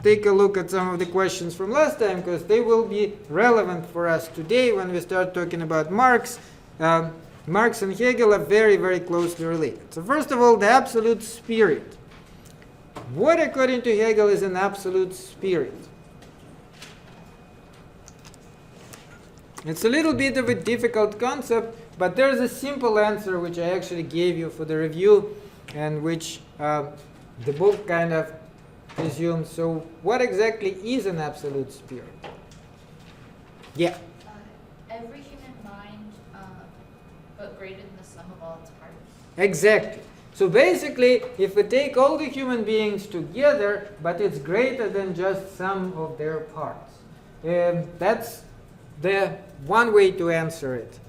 take a look at some of the questions from last time, because they will be relevant for us today when we start talking about Marx. Marx and Hegel are very, very closely related. So first of all, the absolute spirit. What, according to Hegel, is an absolute spirit? It's a little bit of a difficult concept, but there's a simple answer which I actually gave you for the review, and which the book kind of assumes. So what exactly is an absolute spirit? Yeah? Every human mind, but greater than the sum of all its parts. Exactly. So basically, if we take all the human beings together, but it's greater than just sum of their parts. That's the one way to answer it.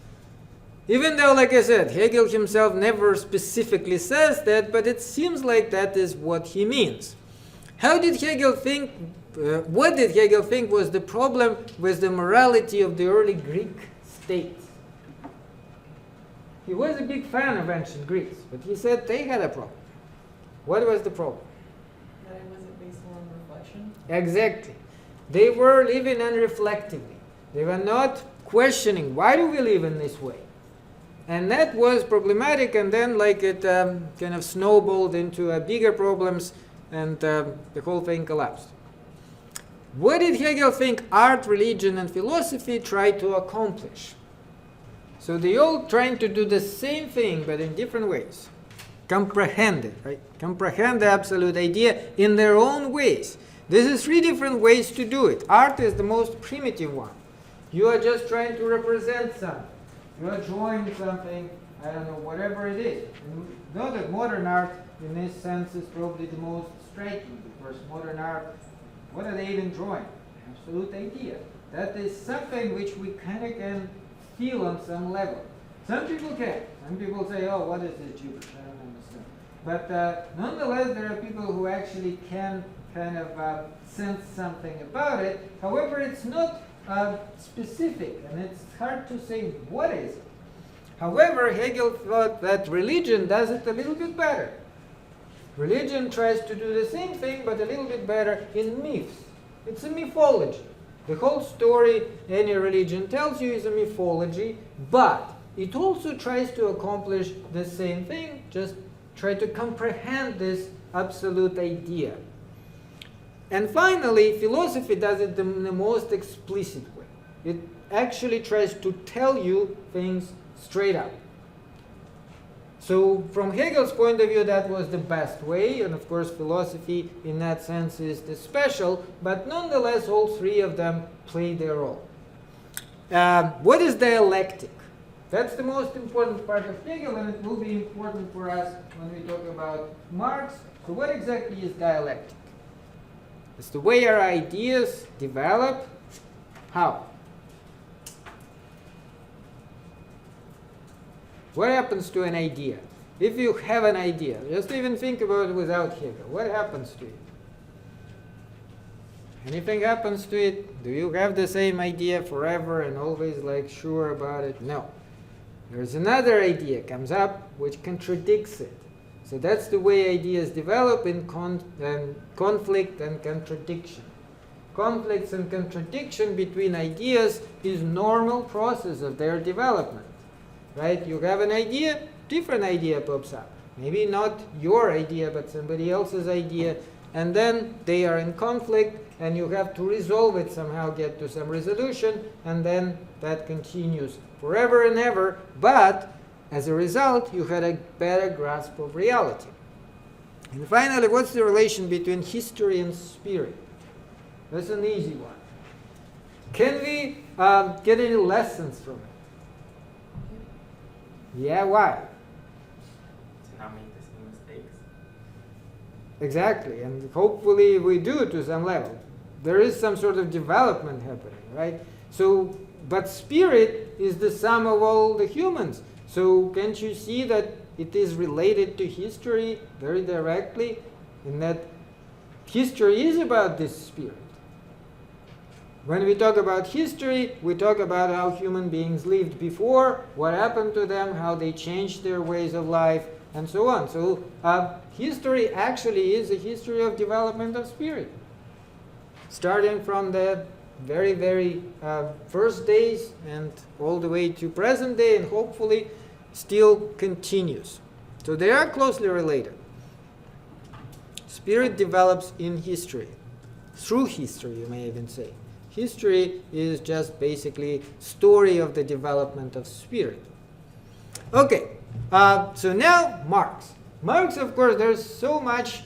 Even though, like I said, Hegel himself never specifically says that, but it seems like that is what he means. How did Hegel think, what did Hegel think was the problem with the morality of the early Greek states? He was a big fan of ancient Greece, but he said they had a problem. What was the problem? That it wasn't based on reflection? Exactly. They were living unreflectively. They were not questioning, why do we live in this way? And that was problematic, and then like it kind of snowballed into bigger problems, and the whole thing collapsed. What did Hegel think art, religion, and philosophy try to accomplish? So they all trying to do the same thing, but in different ways. Comprehend it, right? Comprehend the absolute idea in their own ways. This is 3 different ways to do it. Art is the most primitive one. You are just trying to represent something. You are drawing something, I don't know, whatever it is. And though that modern art, in this sense, is probably the most striking, because modern art, what are they even drawing? Absolute idea. That is something which we kind of can feel on some level. Some people can. Some people say, oh, what is this gibberish? I don't understand. But nonetheless, there are people who actually can kind of sense something about it. However, it's not specific, and it's hard to say what is it. However, Hegel thought that religion does it a little bit better. Religion tries to do the same thing, but a little bit better in myths. It's a mythology. The whole story any religion tells you is a mythology, but it also tries to accomplish the same thing, just try to comprehend this absolute idea. And finally, philosophy does it in the most explicit way. It actually tries to tell you things straight up. So from Hegel's point of view, that was the best way, and of course philosophy in that sense is the special, but nonetheless all 3 of them play their role. What is dialectic? That's the most important part of Hegel, and it will be important for us when we talk about Marx. So what exactly is dialectic? It's the way our ideas develop. How? What happens to an idea? If you have an idea, just even think about it without Hegel. What happens to it? Anything happens to it? Do you have the same idea forever and always like sure about it? No. There's another idea comes up which contradicts it. So that's the way ideas develop in conflict and contradiction. Conflicts and contradiction between ideas is normal process of their development. Right? You have an idea, different idea pops up. Maybe not your idea, but somebody else's idea. And then they are in conflict, and you have to resolve it somehow, get to some resolution, and then that continues forever and ever. But as a result, you had a better grasp of reality. And finally, what's the relation between history and spirit? That's an easy one. Can we get any lessons from it? Yeah, why? To not make the same mistakes. Exactly, and hopefully we do to some level. There is some sort of development happening, right? So, but spirit is the sum of all the humans. So can't you see that it is related to history very directly, in that history is about this spirit. When we talk about history, we talk about how human beings lived before, what happened to them, how they changed their ways of life, and so on. So history actually is a history of development of spirit. starting from the very, very first days and all the way to present day, and hopefully still continues. So they are closely related. Spirit develops in history, through history, you may even say. History is just basically story of the development of spirit. Okay, so now Marx. Marx, of course, there's so much,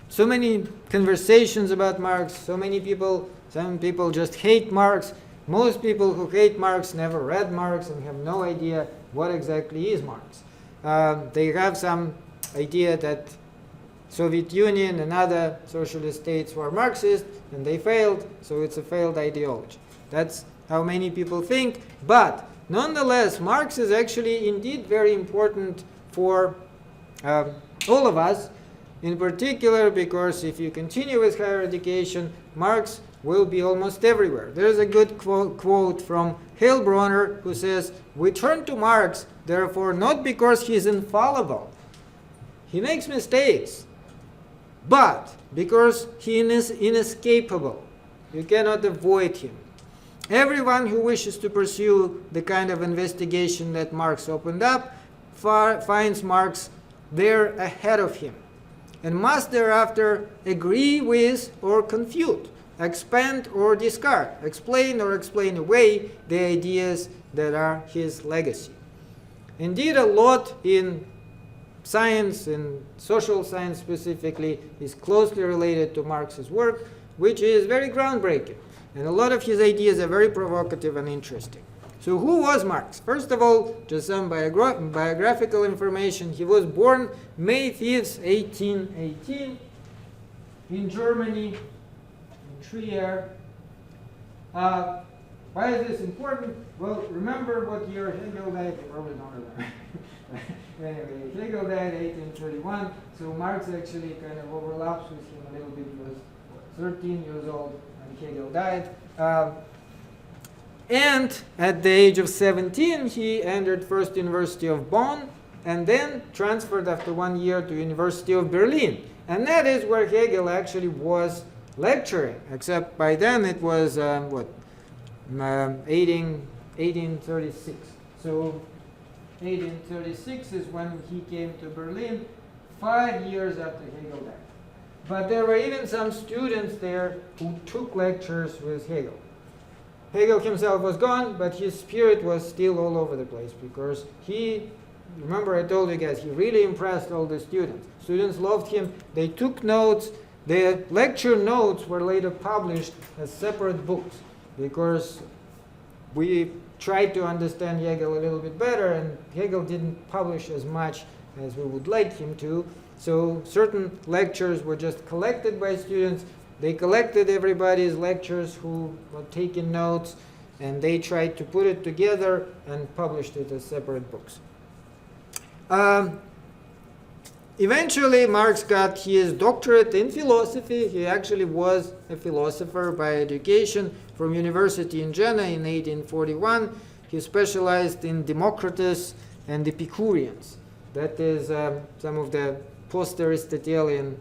so many conversations about Marx. So many people, some people just hate Marx. Most people who hate Marx never read Marx and have no idea what exactly is Marx. They have some idea that Soviet Union and other socialist states were Marxist and they failed, so it's a failed ideology. That's how many people think. But nonetheless, Marx is actually indeed very important for all of us, in particular because if you continue with higher education, Marx will be almost everywhere. There's a good quote from Heilbronner who says, "We turn to Marx, therefore, not because he's infallible. He makes mistakes, but because he is inescapable. You cannot avoid him." Everyone who wishes to pursue the kind of investigation that Marx opened up finds Marx there ahead of him and must thereafter agree with or confute, expand or discard, explain or explain away the ideas that are his legacy. Indeed, a lot in science, in social science specifically, is closely related to Marx's work, which is very groundbreaking. And a lot of his ideas are very provocative and interesting. So who was Marx? First of all, just some biographical information. He was born May 5th, 1818, in Germany, in Trier. Why is this important? Well, remember what year Hegel died? You probably don't remember. Anyway, Hegel died 1831, so Marx actually kind of overlaps with him a little bit. He was 13 years old when Hegel died. And at the age of 17, he entered first University of Bonn and then transferred after 1 year to University of Berlin. And that is where Hegel actually was lecturing, except by then it was, 1836. So 1836 is when he came to Berlin, 5 years after Hegel died. But there were even some students there who took lectures with Hegel. Hegel himself was gone, but his spirit was still all over the place because he, remember I told you guys, he really impressed all the students. Students loved him. They took notes. The lecture notes were later published as separate books because we tried to understand Hegel a little bit better, and Hegel didn't publish as much as we would like him to. So certain lectures were just collected by students. They collected everybody's lectures who were taking notes, and they tried to put it together and published it as separate books. Eventually, Marx got his doctorate in philosophy. He actually was a philosopher by education from University in Jena in 1841. He specialized in Democritus and Epicureans. That is some of the post-Aristotelian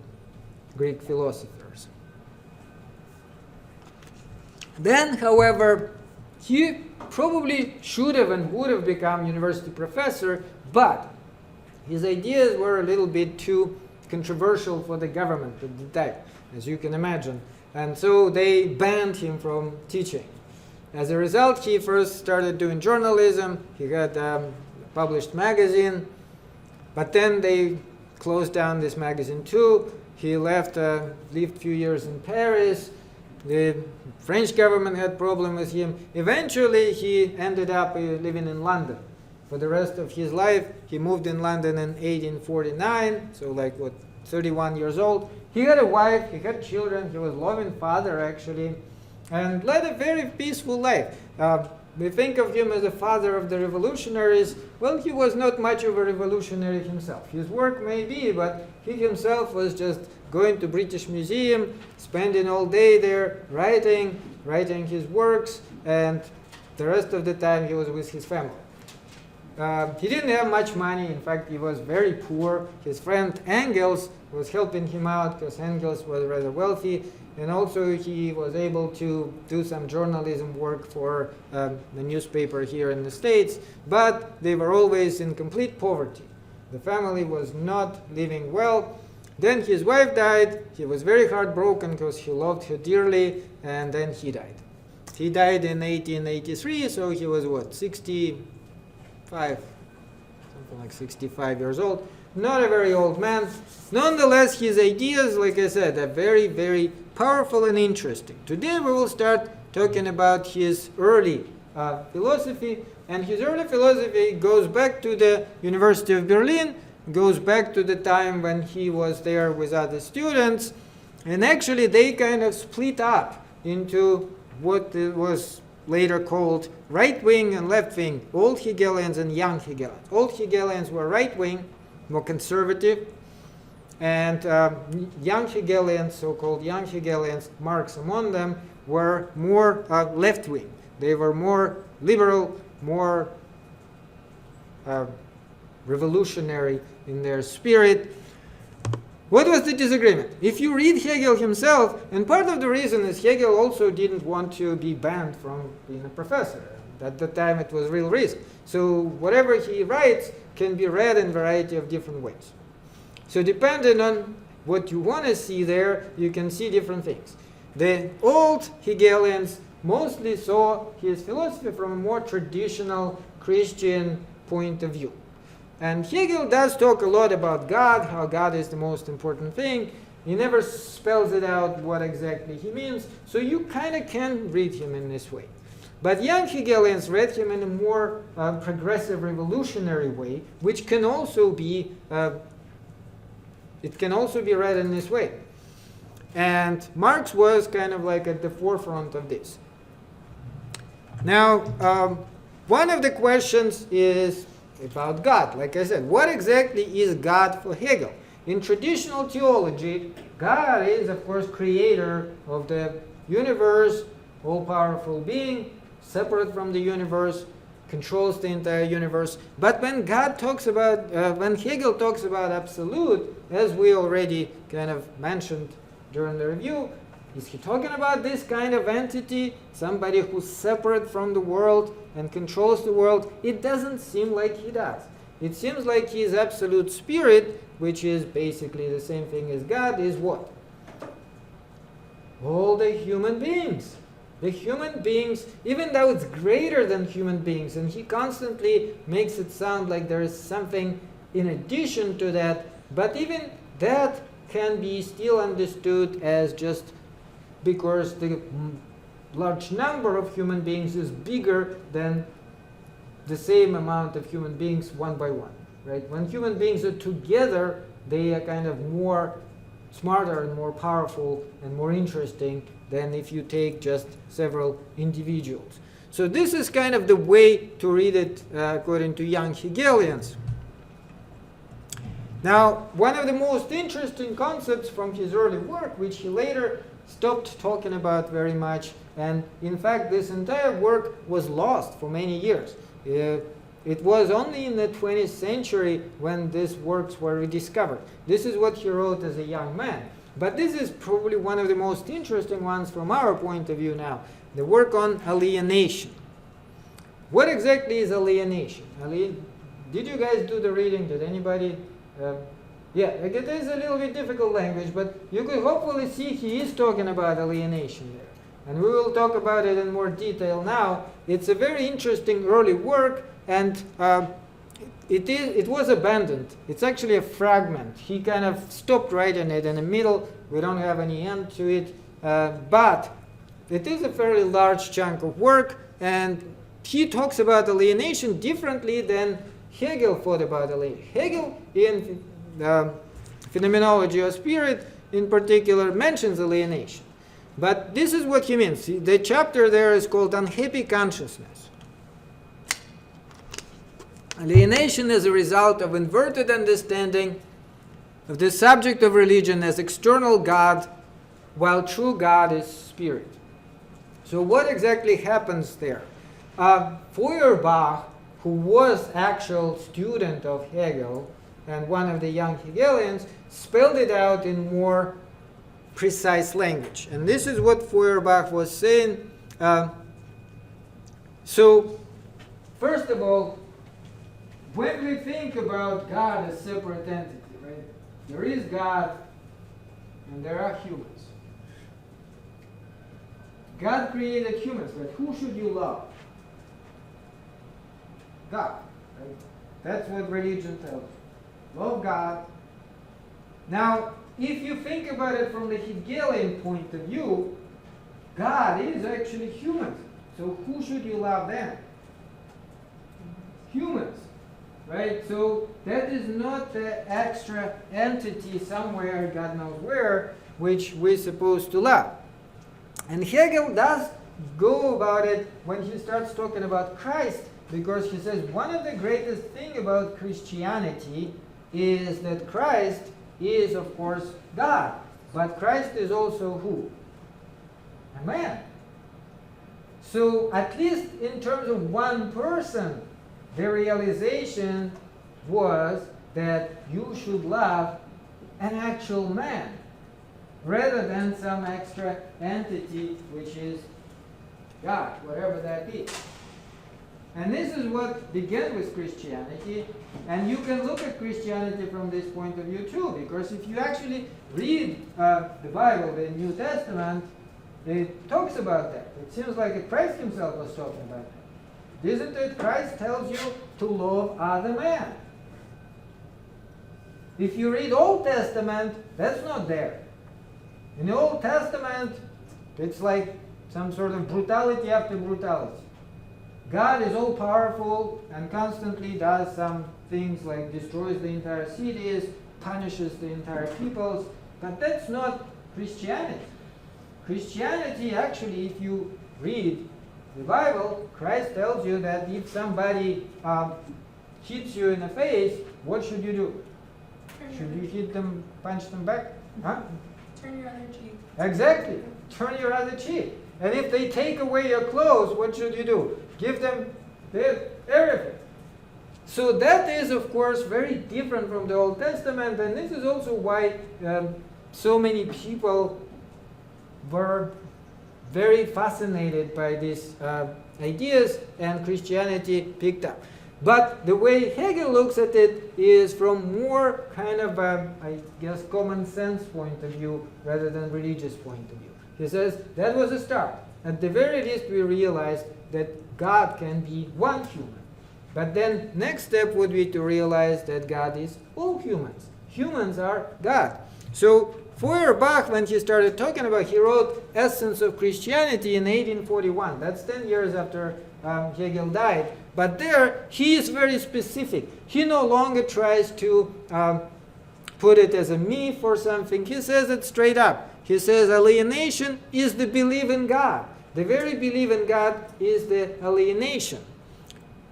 Greek philosophers. Then, however, he probably should have and would have become university professor, but his ideas were a little bit too controversial for the government at the time, as you can imagine. And so they banned him from teaching. As a result, he first started doing journalism. He had a published magazine, but then they closed down this magazine too. He lived a few years in Paris. The French government had problem with him. Eventually, he ended up living in London. For the rest of his life, he moved in London in 1849, so 31 years old. He had a wife, he had children, he was a loving father actually, and led a very peaceful life. We think of him as a father of the revolutionaries. Well, he was not much of a revolutionary himself. His work may be, but he himself was just going to British Museum, spending all day there, writing his works, and the rest of the time he was with his family. He didn't have much money. In fact, he was very poor. His friend Engels was helping him out because Engels was rather wealthy, and also he was able to do some journalism work for the newspaper here in the States, but they were always in complete poverty. The family was not living well. Then his wife died. He was very heartbroken because he loved her dearly, and then he died. He died in 1883, so he was what, 65, something like 65 years old. Not a very old man. Nonetheless, his ideas, like I said, are very, very powerful and interesting. Today we will start talking about his early philosophy, and his early philosophy goes back to the University of Berlin, goes back to the time when he was there with other students, and actually they kind of split up into what was later called right wing and left wing, old Hegelians and young Hegelians. Old Hegelians were right wing, more conservative, and young Hegelians, so-called young Hegelians, Marx among them, were more left wing. They were more liberal, more revolutionary in their spirit. What was the disagreement? If you read Hegel himself, and part of the reason is Hegel also didn't want to be banned from being a professor. At the time it was real risk. So whatever he writes can be read in a variety of different ways. So depending on what you want to see there, you can see different things. The old Hegelians mostly saw his philosophy from a more traditional Christian point of view. And Hegel does talk a lot about God, how God is the most important thing. He never spells it out what exactly he means, so you kind of can read him in this way. But young Hegelians read him in a more progressive, revolutionary way, which can also be it can also be read in this way. And Marx was kind of like at the forefront of this. Now, one of the questions is about God. Like I said, what exactly is God for Hegel? In traditional theology, God is, of course, creator of the universe, all-powerful being, separate from the universe, controls the entire universe. But when God talks about, when Hegel talks about absolute, as we already kind of mentioned during the review, is he talking about this kind of entity, somebody who's separate from the world and controls the world? It doesn't seem like he does. It seems like his absolute spirit, which is basically the same thing as God, is what? All the human beings. The human beings, even though it's greater than human beings, and he constantly makes it sound like there is something in addition to that, but even that can be still understood as just because the large number of human beings is bigger than the same amount of human beings one by one, right? When human beings are together, they are kind of more smarter and more powerful and more interesting than if you take just several individuals. So this is kind of the way to read it according to young Hegelians. Now, one of the most interesting concepts from his early work, which he later stopped talking about very much, and in fact this entire work was lost for many years. It was only in the 20th century when these works were rediscovered. This is what he wrote as a young man. But this is probably one of the most interesting ones from our point of view now, the work on alienation. What exactly is alienation? Did you guys do the reading? Did anybody? Yeah, it is a little bit difficult language, but you could hopefully see he is talking about alienation there. And we will talk about it in more detail now. It's a very interesting early work, and it was abandoned. It's actually a fragment. He kind of stopped writing it in the middle. We don't have any end to it, but it is a fairly large chunk of work, and he talks about alienation differently than Hegel thought about alienation. Hegel, in Phenomenology of Spirit in particular, mentions alienation. But this is what he means. The chapter there is called Unhappy Consciousness. Alienation is a result of inverted understanding of the subject of religion as external God, while true God is spirit. So what exactly happens there? Feuerbach, who was actual student of Hegel, and one of the young Hegelians spelled it out in more precise language. And this is what Feuerbach was saying. So, first of all, when we think about God as separate entity, right? There is God and there are humans. God created humans, but who should you love? God. Right? That's what religion tells you. Love God. Now, if you think about it from the Hegelian point of view, God is actually humans. So who should you love then? Humans. Right? So that is not the extra entity somewhere, God knows where, which we're supposed to love. And Hegel does go about it when he starts talking about Christ, because he says one of the greatest things about Christianity is that Christ is, of course, God. But Christ is also who? A man. So at least in terms of one person, the realization was that you should love an actual man rather than some extra entity which is God, whatever that is. And this is what began with Christianity, and you can look at Christianity from this point of view too, because if you actually read the Bible, the New Testament, it talks about that. It seems like Christ himself was talking about that. Isn't it? Christ tells you to love other men. If you read Old Testament, that's not there. In the Old Testament, it's like some sort of brutality after brutality. God is all powerful and constantly does some things like destroys the entire cities, punishes the entire peoples, but that's not Christianity. Christianity, actually, if you read the Bible, Christ tells you that if somebody hits you in the face, what should you do? Should you hit them, punch them back? Huh? Turn your other cheek. Exactly. Turn your other cheek. And if they take away your clothes, what should you do? Give them everything. So that is, of course, very different from the Old Testament, and this is also why so many people were very fascinated by these ideas, and Christianity picked up. But the way Hegel looks at it is from more kind of I guess, common sense point of view rather than religious point of view. He says that was a start. At the very least, we realized that God can be one human. But then next step would be to realize that God is all humans. Humans are God. So Feuerbach, when he started talking about, he wrote Essence of Christianity in 1841. That's 10 years after Hegel died. But there, he is very specific. He no longer tries to put it as a myth or something. He says it straight up. He says alienation is the belief in God. The very belief in God is the alienation.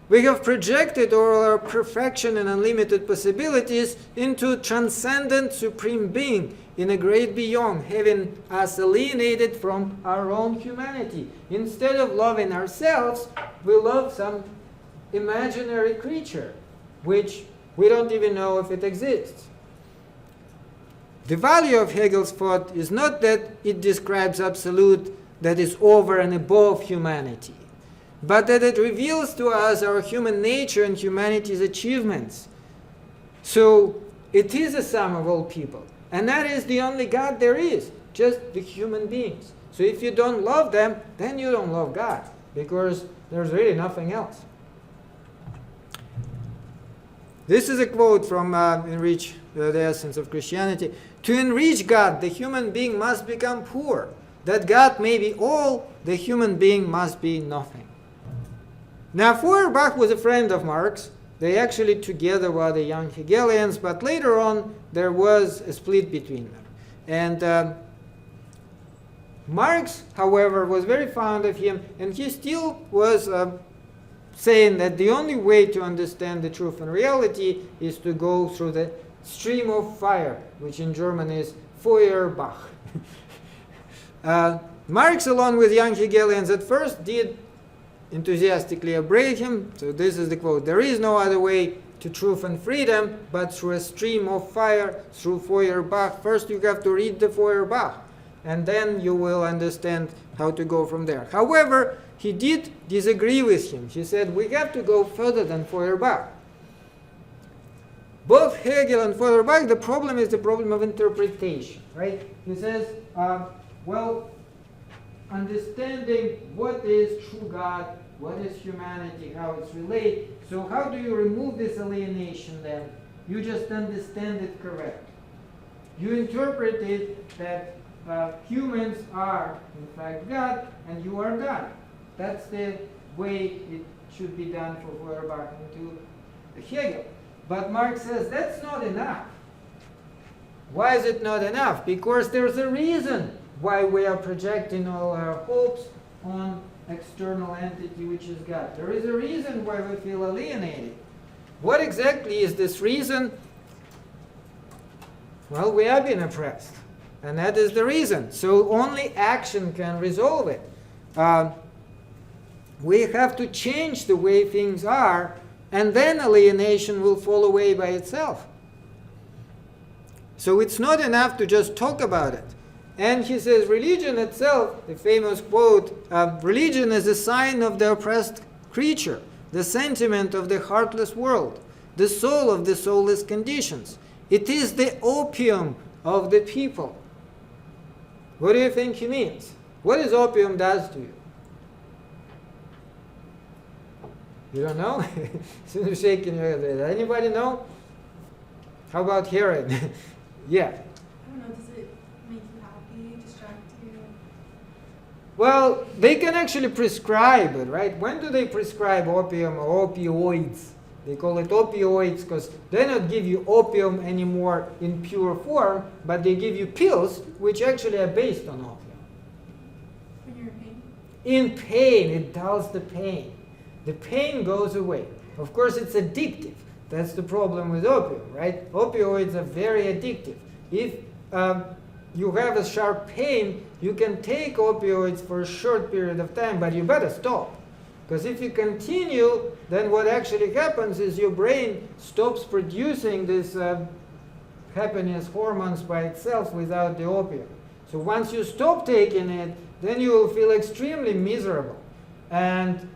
We have projected all our perfection and unlimited possibilities into transcendent supreme being in a great beyond, having us alienated from our own humanity. Instead of loving ourselves, we love some imaginary creature, which we don't even know if it exists. The value of Hegel's thought is not that it describes absolute that is over and above humanity, but that it reveals to us our human nature and humanity's achievements. So it is a sum of all people, and that is the only God there is, just the human beings. So if you don't love them, then you don't love God, because there's really nothing else. This is a quote from Enrich the Essence of Christianity. To enrich God, the human being must become poor. That God may be all, the human being must be nothing. Now, Feuerbach was a friend of Marx. They actually together were the young Hegelians, but later on there was a split between them. And Marx, however, was very fond of him, and he still was saying that the only way to understand the truth and reality is to go through the stream of fire, which in German is Feuerbach. Marx, along with young Hegelians, at first did enthusiastically embrace him. So this is the quote: "There is no other way to truth and freedom, but through a stream of fire, through Feuerbach. First you have to read the Feuerbach, and then you will understand how to go from there. However, he did disagree with him. He said, we have to go further than Feuerbach. Both Hegel and Feuerbach, the problem is the problem of interpretation, right? He says, well, understanding what is true God, what is humanity, how it's related. So how do you remove this alienation then? You just understand it correct. You interpret it that humans are in fact God and you are done. That's the way it should be done for Feuerbach and to Hegel. But Marx says that's not enough. Why is it not enough? Because there's a reason why we are projecting all our hopes on external entity which is God. There is a reason why we feel alienated. What exactly is this reason? Well, we have been oppressed. And that is the reason. So only action can resolve it. We have to change the way things are, and then alienation will fall away by itself. So it's not enough to just talk about it. And he says, religion itself, the famous quote, religion is a sign of the oppressed creature, the sentiment of the heartless world, the soul of the soulless conditions. It is the opium of the people. What do you think he means? What does opium does to you? You don't know? You're shaking your head. Anybody know? How about heroin? Yeah. I don't know, does it make you happy, distract you? Well, they can actually prescribe it, right? When do they prescribe opium or opioids? They call it opioids because they don't give you opium anymore in pure form, but they give you pills which actually are based on opium. When you're in pain? In pain, it dulls the pain. The pain goes away. Of course, it's addictive. That's the problem with opium, right? Opioids are very addictive. If you have a sharp pain, you can take opioids for a short period of time, but you better stop. Because if you continue, then what actually happens is your brain stops producing these happiness hormones by itself without the opium. So once you stop taking it, then you will feel extremely miserable. And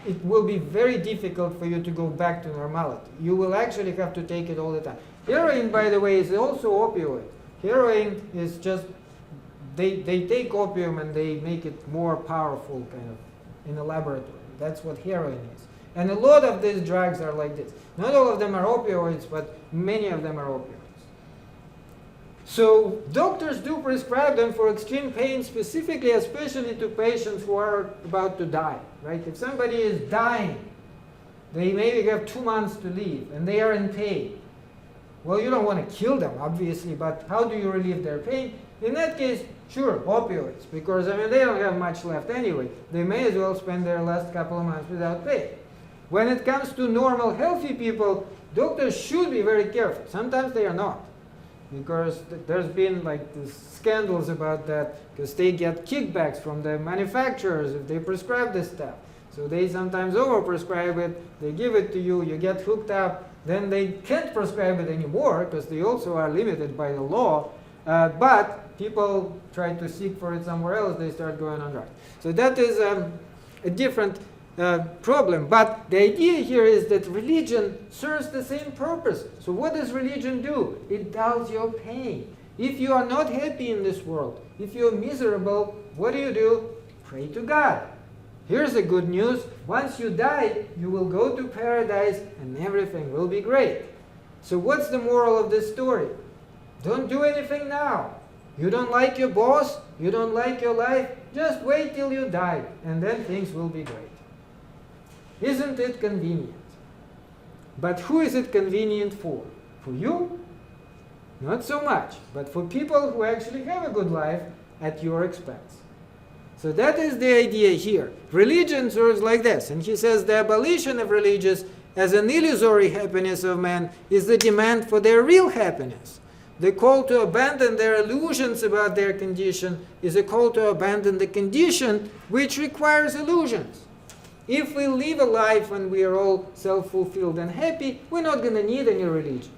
it will be very difficult for you to go back to normality. You will actually have to take it all the time. Heroin, by the way, is also opioid. Heroin is just, they take opium and they make it more powerful kind of in a laboratory. That's what heroin is. And a lot of these drugs are like this. Not all of them are opioids, but many of them are opioids. So doctors do prescribe them for extreme pain, specifically, especially to patients who are about to die, right? If somebody is dying, they maybe have 2 months to live, and they are in pain. Well, you don't want to kill them, obviously, but how do you relieve their pain? In that case, sure, opioids, because, they don't have much left anyway. They may as well spend their last couple of months without pain. When it comes to normal, healthy people, doctors should be very careful. Sometimes they are not. Because there's been these scandals about that, because they get kickbacks from the manufacturers if they prescribe this stuff. So they sometimes overprescribe it, they give it to you, you get hooked up, then they can't prescribe it anymore because they also are limited by the law. But people try to seek for it somewhere else, they start going on drugs. So that is a different problem. But the idea here is that religion serves the same purpose. So what does religion do? It dulls your pain. If you are not happy in this world, if you're miserable, what do? Pray to God. Here's the good news. Once you die, you will go to paradise and everything will be great. So what's the moral of this story? Don't do anything now. You don't like your boss, you don't like your life, just wait till you die and then things will be great. Isn't it convenient? But who is it convenient for? For you? Not so much, but for people who actually have a good life at your expense. So that is the idea here. Religion serves like this. And he says the abolition of religious as an illusory happiness of man is the demand for their real happiness. The call to abandon their illusions about their condition is a call to abandon the condition which requires illusions. If we live a life when we are all self-fulfilled and happy, we're not going to need any religion.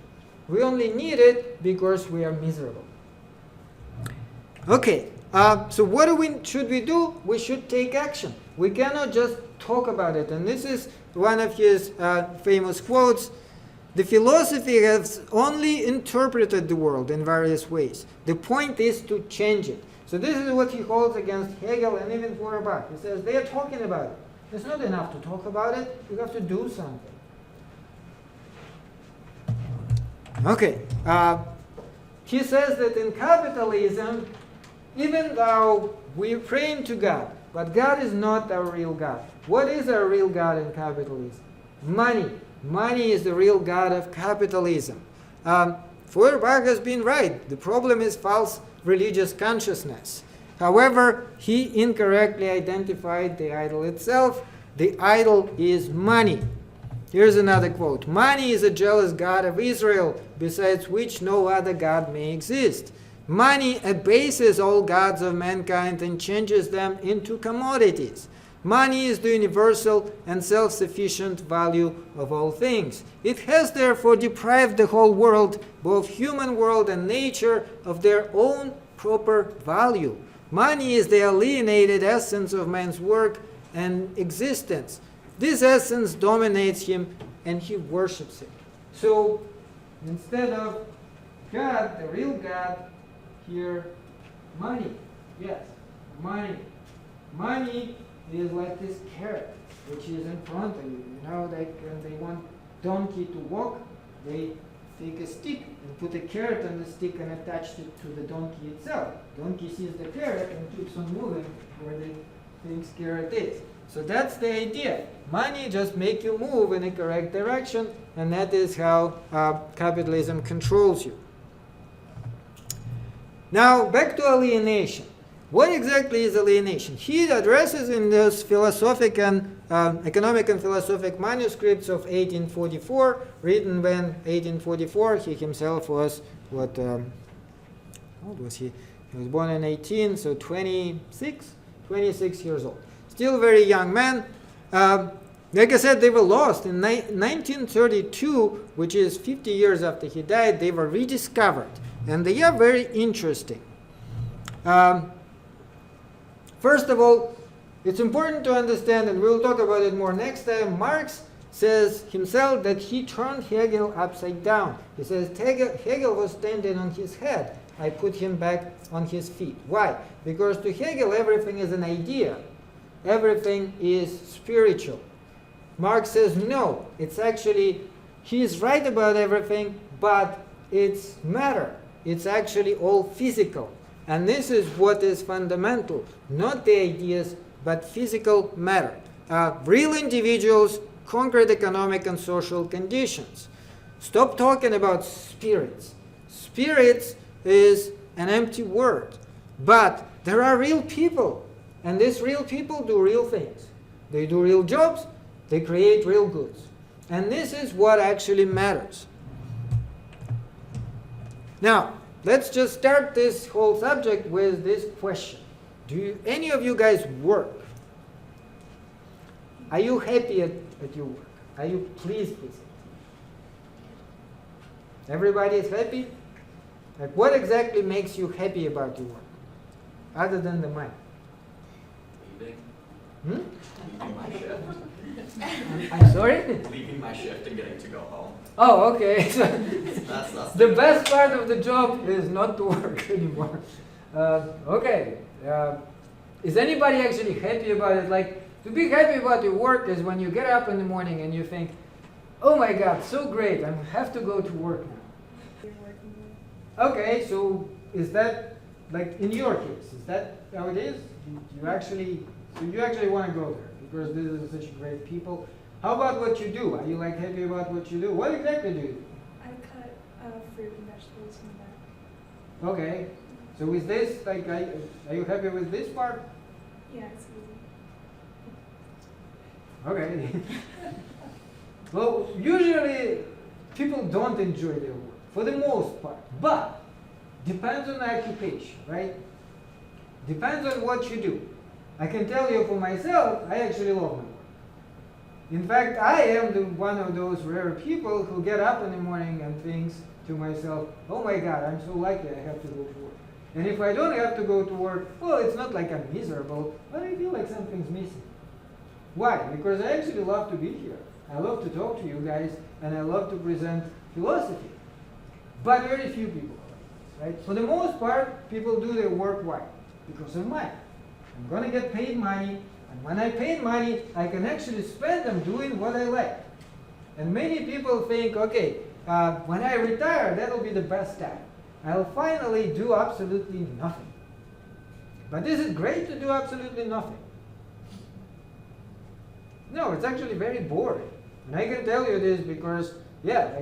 We only need it because we are miserable. Okay, so what should we do? We should take action. We cannot just talk about it. And this is one of his famous quotes. The philosophy has only interpreted the world in various ways. The point is to change it. So this is what he holds against Hegel and even Feuerbach. He says they are talking about it. It's not enough to talk about it. You have to do something. Okay. He says that in capitalism, even though we are praying to God, but God is not our real God. What is our real God in capitalism? Money. Money is the real God of capitalism. Feuerbach has been right. The problem is false religious consciousness. However, he incorrectly identified the idol itself. The idol is money. Here's another quote. Money is a jealous God of Israel, besides which no other God may exist. Money abases all gods of mankind and changes them into commodities. Money is the universal and self-sufficient value of all things. It has therefore deprived the whole world, both human world and nature, of their own proper value. Money is the alienated essence of man's work and existence. This essence dominates him and he worships it. So instead of God, the real God, here, money. Yes, money. Money is like this carrot, which is in front of you. You know, when they want donkey to walk, they take a stick and put a carrot on the stick and attach it to the donkey itself. Donkey sees the carrot and keeps on moving where they think carrot is. So that's the idea. Money just make you move in a correct direction, and that is how capitalism controls you. Now, back to alienation. What exactly is alienation? He addresses in those philosophic and economic and philosophic manuscripts of 1844, written when 1844, he himself was, how old was he? He was born in 18, so 26 years old. Still a very young man. Like I said, they were lost. In 1932, which is 50 years after he died, they were rediscovered. And they are very interesting. First of all, it's important to understand, and we'll talk about it more next time, Marx says himself that he turned Hegel upside down. He says Hegel was standing on his head. I put him back on his feet. Why? Because to Hegel, everything is an idea. Everything is spiritual. Marx says no, it's actually, he's right about everything, but it's matter. It's actually all physical. And this is what is fundamental. Not the ideas, but physical matter. Real individuals, concrete economic and social conditions. Stop talking about spirits. Spirits is an empty word. But there are real people. And these real people do real things. They do real jobs. They create real goods. And this is what actually matters. Now, let's just start this whole subject with this question. Do any of you guys work? Are you happy at your work? Are you pleased with it? Everybody is happy? Like, what exactly makes you happy about your work? Other than the money? Leaving. Hmm? Leaving my shift. I'm sorry? Leaving my shift and getting to go home. Oh, okay. So That's the best part of the job is not to work anymore. Okay. Is anybody actually happy about it? Like, to be happy about your work is when you get up in the morning and you think, oh my God, so great, I have to go to work now. Okay, so is that, like in your case, is that how it is? You actually want to go there because this is such great people. How about what you do? Are you like happy about what you do? What exactly do you do? I cut fruit and vegetables in the back. Okay. So is this, like, are you happy with this part? Yeah, it's easy. Okay. Well, usually people don't enjoy their work, for the most part. But, depends on the occupation, right? Depends on what you do. I can tell you for myself, I actually love my work. In fact, I am one of those rare people who get up in the morning and thinks to myself, oh my God, I'm so lucky I have to go to work. And if I don't have to go to work, well, it's not like I'm miserable, but I feel like something's missing. Why? Because I actually love to be here. I love to talk to you guys, and I love to present philosophy. But very few people are like this, right? For the most part, people do their work why? Because of money. I'm going to get paid money, and when I pay money, I can actually spend them doing what I like. And many people think, okay, when I retire, that'll be the best time. I'll finally do absolutely nothing. But is it great to do absolutely nothing? No, it's actually very boring. And I can tell you this because, yeah,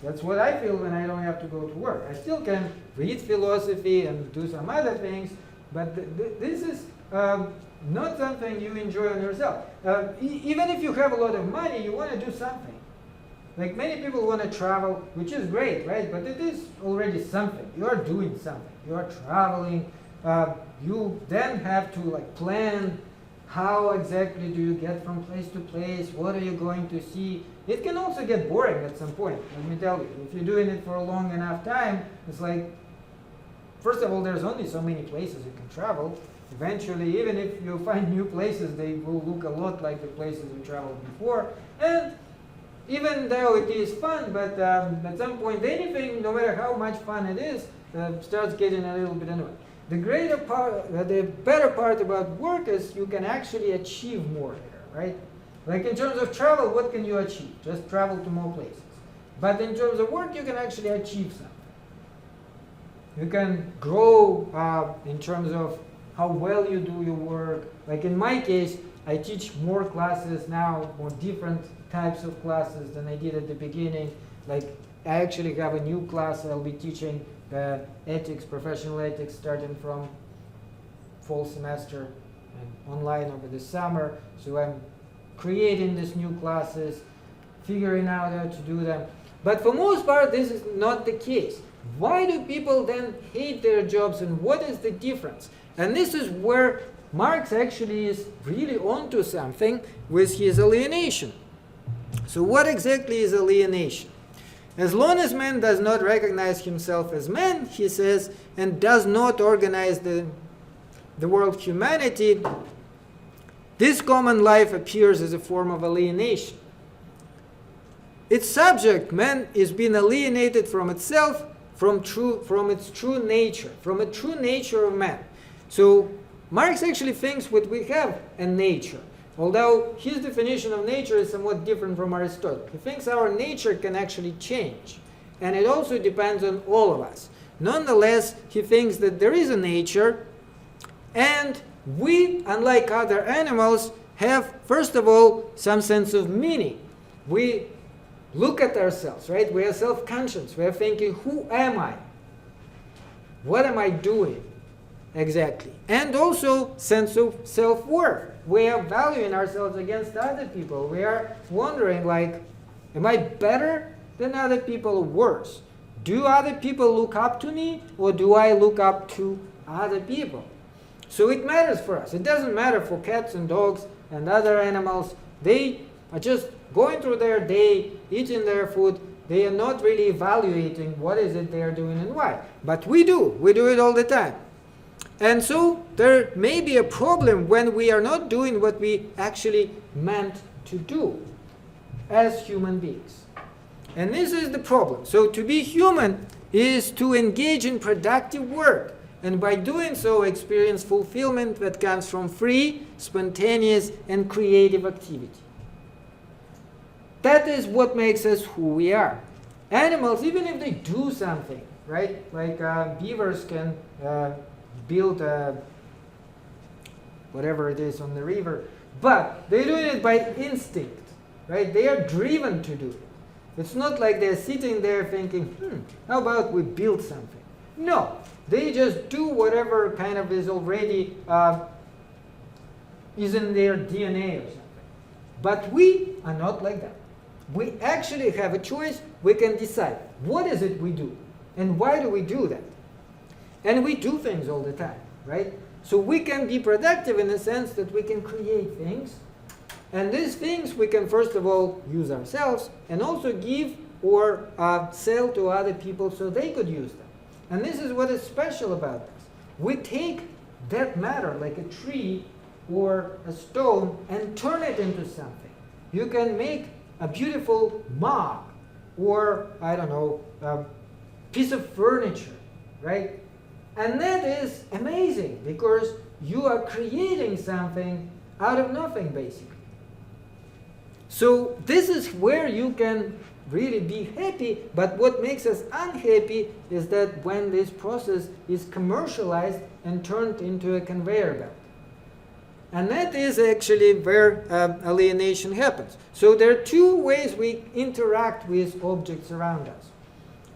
that's what I feel when I don't have to go to work. I still can read philosophy and do some other things, but this is not something you enjoy on yourself. Even if you have a lot of money, you want to do something. Like many people want to travel, which is great, right? But it is already something. You are doing something. You are traveling. You then have to plan how exactly do you get from place to place. What are you going to see? It can also get boring at some point. Let me tell you, if you're doing it for a long enough time, it's like, first of all, there's only so many places you can travel. Eventually, even if you find new places, they will look a lot like the places you traveled before. And even though it is fun, but at some point, anything, no matter how much fun it is, starts getting a little bit annoying. The better part about work is you can actually achieve more there, right? Like in terms of travel, what can you achieve? Just travel to more places. But in terms of work, you can actually achieve something. You can grow in terms of how well you do your work. Like in my case, I teach more classes now, more different types of classes than I did at the beginning. Like I actually have a new class I'll be teaching ethics, professional ethics, starting from fall semester and online over the summer. So I'm creating these new classes, figuring out how to do them. But for most part, this is not the case. Why do people then hate their jobs, and what is the difference? And this is where Marx actually is really onto something with his alienation. So what exactly is alienation? As long as man does not recognize himself as man, he says, and does not organize the world humanity, this common life appears as a form of alienation. Its subject, man, is being alienated from itself, from its true nature, from a true nature of man. So Marx actually thinks that we have a nature, although his definition of nature is somewhat different from Aristotle. He thinks our nature can actually change, and it also depends on all of us. Nonetheless, he thinks that there is a nature, and we, unlike other animals, have, first of all, some sense of meaning. We look at ourselves, right? We are self-conscious. We are thinking, who am I? What am I doing exactly? And also sense of self-worth. We are valuing ourselves against other people. We are wondering, am I better than other people or worse? Do other people look up to me, or do I look up to other people? So it matters for us. It doesn't matter for cats and dogs and other animals. They are just going through their day, eating their food. They are not really evaluating what is it they are doing and why. But we do. We do it all the time. And so there may be a problem when we are not doing what we actually meant to do as human beings. And this is the problem. So to be human is to engage in productive work, and by doing so experience fulfillment that comes from free, spontaneous, and creative activity. That is what makes us who we are. Animals, even if they do something, right? Like beavers can build whatever it is on the river, but they're doing it by instinct, right? They are driven to do it. It's not like they're sitting there thinking, how about we build something? No, they just do whatever kind of is already is in their DNA or something. But we are not like that. We actually have a choice. We can decide what is it we do and why do we do that. And we do things all the time, right? So we can be productive in the sense that we can create things, And these things we can first of all use ourselves and also give or sell to other people so they could use them. And this is what is special about this. We take that matter, like a tree or a stone, and turn it into something. You can make a beautiful mug or, I don't know, a piece of furniture, right? And that is amazing because you are creating something out of nothing, basically. So this is where you can really be happy, but what makes us unhappy is that when this process is commercialized and turned into a conveyor belt. And that is actually where alienation happens. So there are two ways we interact with objects around us: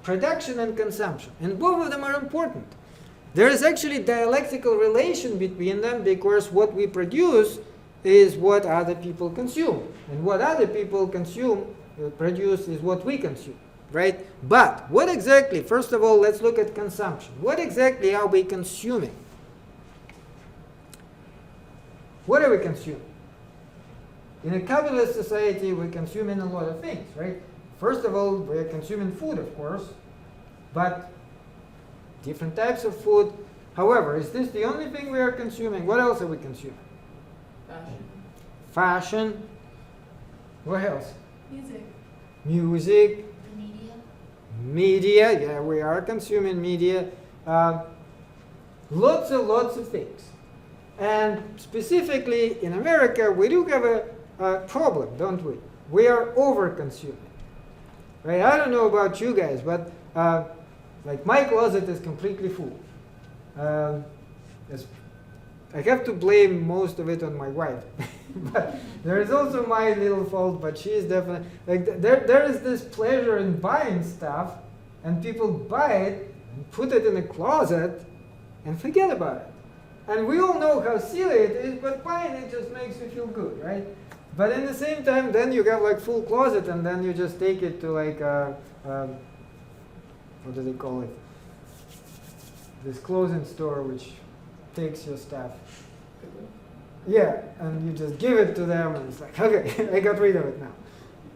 production and consumption. And both of them are important. There is actually dialectical relation between them because what we produce is what other people consume. And what other people consume, produce, is what we consume, right? But what exactly, first of all, let's look at consumption. What exactly are we consuming? What are we consuming? In a capitalist society, we're consuming a lot of things, right? First of all, we're consuming food, of course, but different types of food. However, is this the only thing we are consuming? What else are we consuming? Fashion. What else? Music. Music. Media. Media. Yeah, we are consuming media. Lots of things. And specifically in America, we do have a problem, don't we? We are over-consuming. Right? I don't know about you guys, but like my closet is completely full. I have to blame most of it on my wife. But there is also my little fault, but she is definitely, like, there is this pleasure in buying stuff, and people buy it and put it in a closet and forget about it. And we all know how silly it is, but buying it just makes you feel good, right? But in the same time, then you have like full closet, and then you just take it to like what do they call it? This clothing store which takes your stuff. Yeah, and you just give it to them, and it's like, okay, I got rid of it now.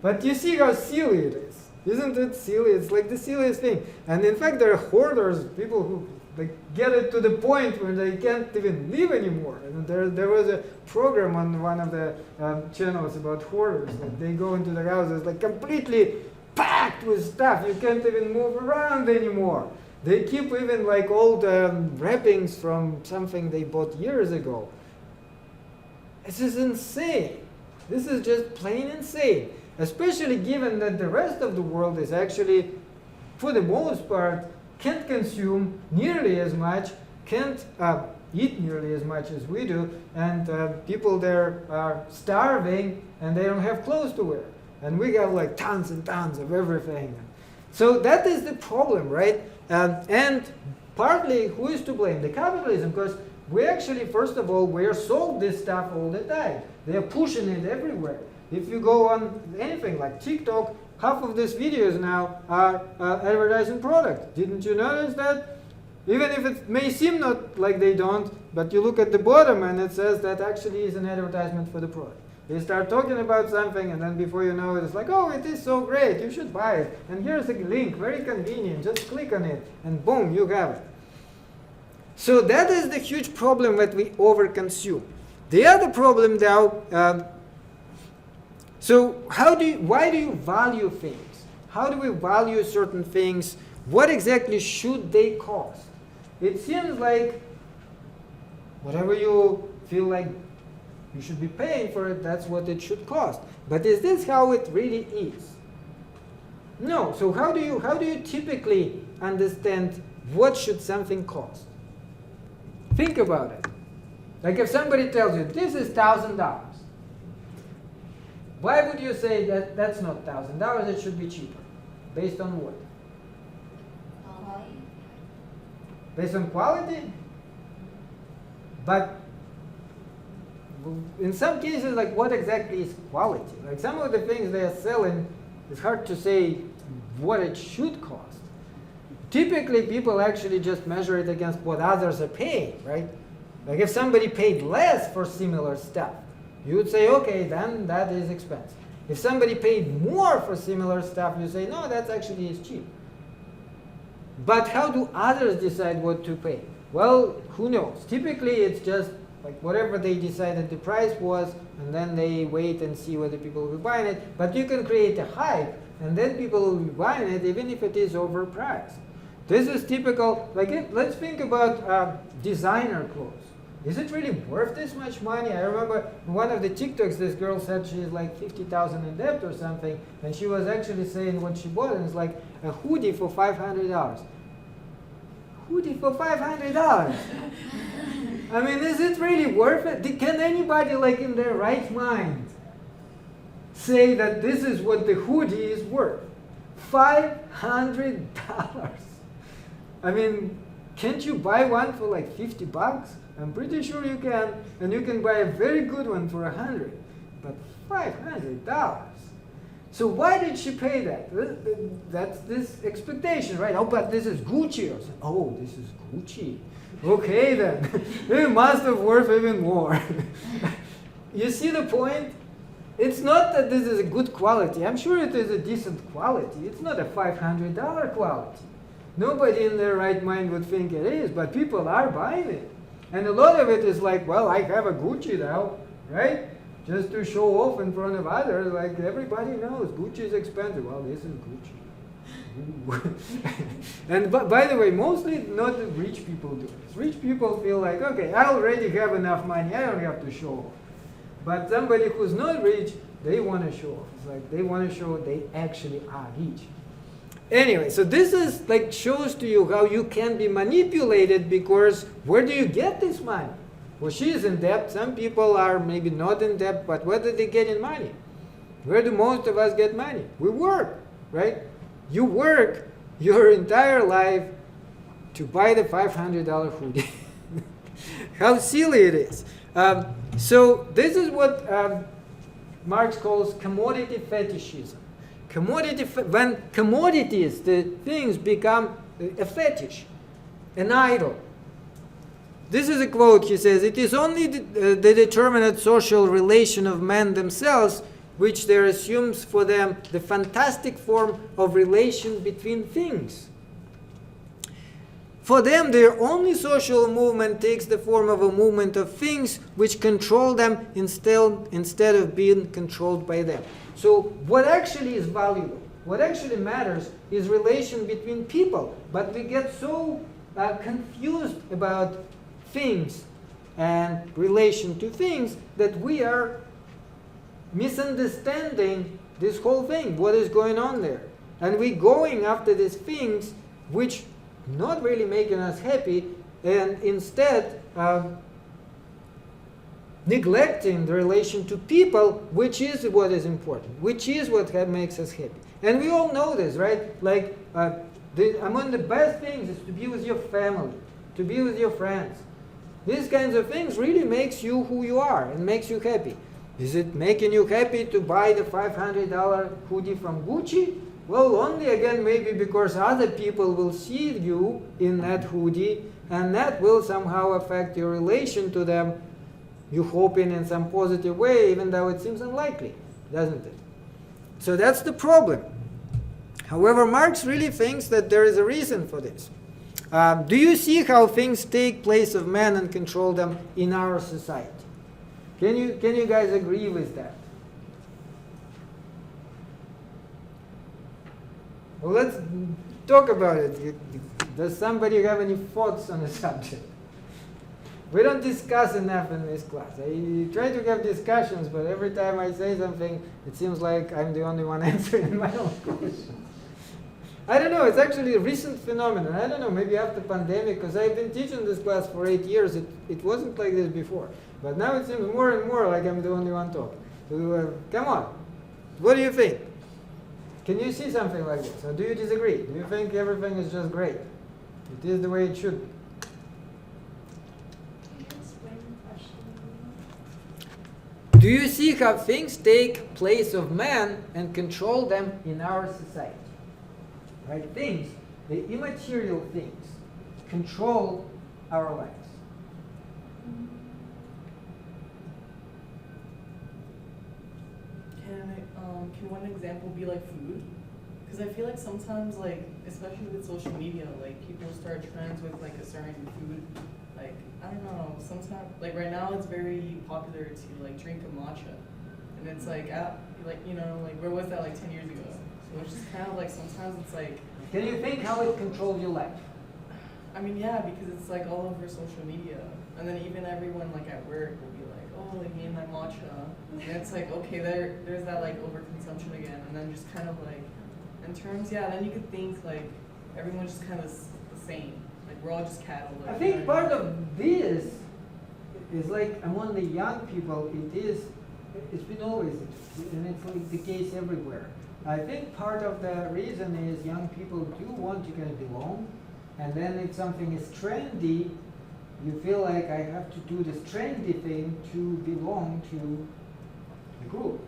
But you see how silly it is. Isn't it silly? It's like the silliest thing. And in fact, there are hoarders, people who get it to the point where they can't even live anymore. And there was a program on one of the channels about hoarders. Like they go into their houses like completely packed with stuff. You can't even move around anymore. They keep even like old wrappings from something they bought years ago. This is insane. This is just plain insane. Especially given that the rest of the world is actually, for the most part, can't consume nearly as much, can't eat nearly as much as we do, and people there are starving and they don't have clothes to wear. And we have like tons and tons of everything. So that is the problem, right? And partly, who is to blame? The capitalism, because we actually, first of all, we are sold this stuff all the time. They are pushing it everywhere. If you go on anything like TikTok, half of these videos now are advertising product. Didn't you notice that? Even if it may seem not like they don't, but you look at the bottom and it says that actually is an advertisement for the product. They start talking about something, and then before you know it, it's like, oh, it is so great, you should buy it. And here's a link, very convenient, just click on it, and boom, you have it. So that is the huge problem that we overconsume. The other problem now, so why do you value things? How do we value certain things? What exactly should they cost? It seems like whatever you feel like you should be paying for it, that's what it should cost. But is this how it really is? No. So how do you typically understand what should something cost? Think about it. Like if somebody tells you, this is $1,000. Why would you say that that's not $1,000, it should be cheaper? Based on what? Quality. Based on quality? But in some cases, like what exactly is quality? Like some of the things they are selling, it's hard to say what it should cost. Typically, people actually just measure it against what others are paying, right? Like if somebody paid less for similar stuff, you would say, okay, then that is expensive. If somebody paid more for similar stuff, you say, no, that's actually is cheap. But how do others decide what to pay? Well, who knows? Typically, it's just like whatever they decided the price was, and then they wait and see whether people will buy it. But you can create a hype, and then people will be buying it, even if it is overpriced. This is typical. Let's think about designer clothes. Is it really worth this much money? I remember in one of the TikToks, this girl said she's like 50,000 in debt or something, and she was actually saying what she bought, and it's like a hoodie for $500. Hoodie for $500. I mean, is it really worth it? Can anybody, like in their right mind, say that this is what the hoodie is worth? $500. I mean, can't you buy one for like $50? I'm pretty sure you can, and you can buy a very good one for $100, but $500. So why did she pay that? That's this expectation, right? Oh, but this is Gucci. Or something. Oh, this is Gucci. Okay then, it must have worth even more. You see the point? It's not that this is a good quality. I'm sure it is a decent quality. It's not a $500 quality. Nobody in their right mind would think it is, but people are buying it. And a lot of it is like, well, I have a Gucci now, right? Just to show off in front of others, like everybody knows Gucci is expensive. Well, this is Gucci. And by the way, mostly not the rich people do this. Rich people feel like, okay, I already have enough money, I don't have to show off. But somebody who's not rich, they want to show off. It's like they want to show they actually are rich. Anyway, so this is like shows to you how you can be manipulated, because where do you get this money? Well, she is in debt. Some people are maybe not in debt, but where do they get in money? Where do most of us get money? We work, right? You work your entire life to buy the $500 hoodie. How silly it is. So this is what Marx calls commodity fetishism. When commodities, the things become a fetish, an idol. This is a quote, he says, "It is only the determinate social relation of men themselves which there assumes for them the fantastic form of relation between things. For them, their only social movement takes the form of a movement of things which control them instead of being controlled by them." So what actually is valuable, what actually matters, is relation between people. But we get so confused about things and relation to things that we are misunderstanding this whole thing, what is going on there. And we're going after these things which not really making us happy, and instead neglecting the relation to people, which is what is important, which is what makes us happy. And we all know this, right? Like among the best things is to be with your family, to be with your friends. These kinds of things really makes you who you are and makes you happy. Is it making you happy to buy the $500 hoodie from Gucci? Well, only again maybe because other people will see you in that hoodie, and that will somehow affect your relation to them. You hoping in some positive way, even though it seems unlikely, doesn't it? So that's the problem. However, Marx really thinks that there is a reason for this. Do you see how things take place of men and control them in our society? Can you guys agree with that? Well, let's talk about it. Does somebody have any thoughts on the subject? We don't discuss enough in this class. I try to have discussions, but every time I say something, it seems like I'm the only one answering my own questions. I don't know, it's actually a recent phenomenon. I don't know, maybe after pandemic, because I've been teaching this class for 8 years. It wasn't like this before. But now it seems more and more like I'm the only one talking. So come on, what do you think? Can you see something like this? Or do you disagree? Do you think everything is just great? It is the way it should be. Do you see how things take place of man and control them in our society? Right? Things, the immaterial things, control our lives. can one example be like food? Because I feel like sometimes, like, especially with social media, like, people start trends with, like, a certain food. Like, I don't know, sometimes, like, right now it's very popular to, like, drink a matcha. And it's, like, you know, like, where was that, like, 10 years ago? So it's just kind of, like, sometimes it's, like... Can you think how it controls your life? I mean, yeah, because it's, like, all over social media. And then even everyone, like, at work will be like, oh, like, me and my matcha. And it's, like, okay, there's that, like, overconsumption again. And then just kind of, like... In terms, yeah, then you could think like everyone's just kind of the same. Like we're all just cattle. Like, I think part of this is like among the young people, it's been always, and it's like the case everywhere. I think part of the reason is young people do want to kind of belong, and then if something is trendy, you feel like I have to do this trendy thing to belong to the group,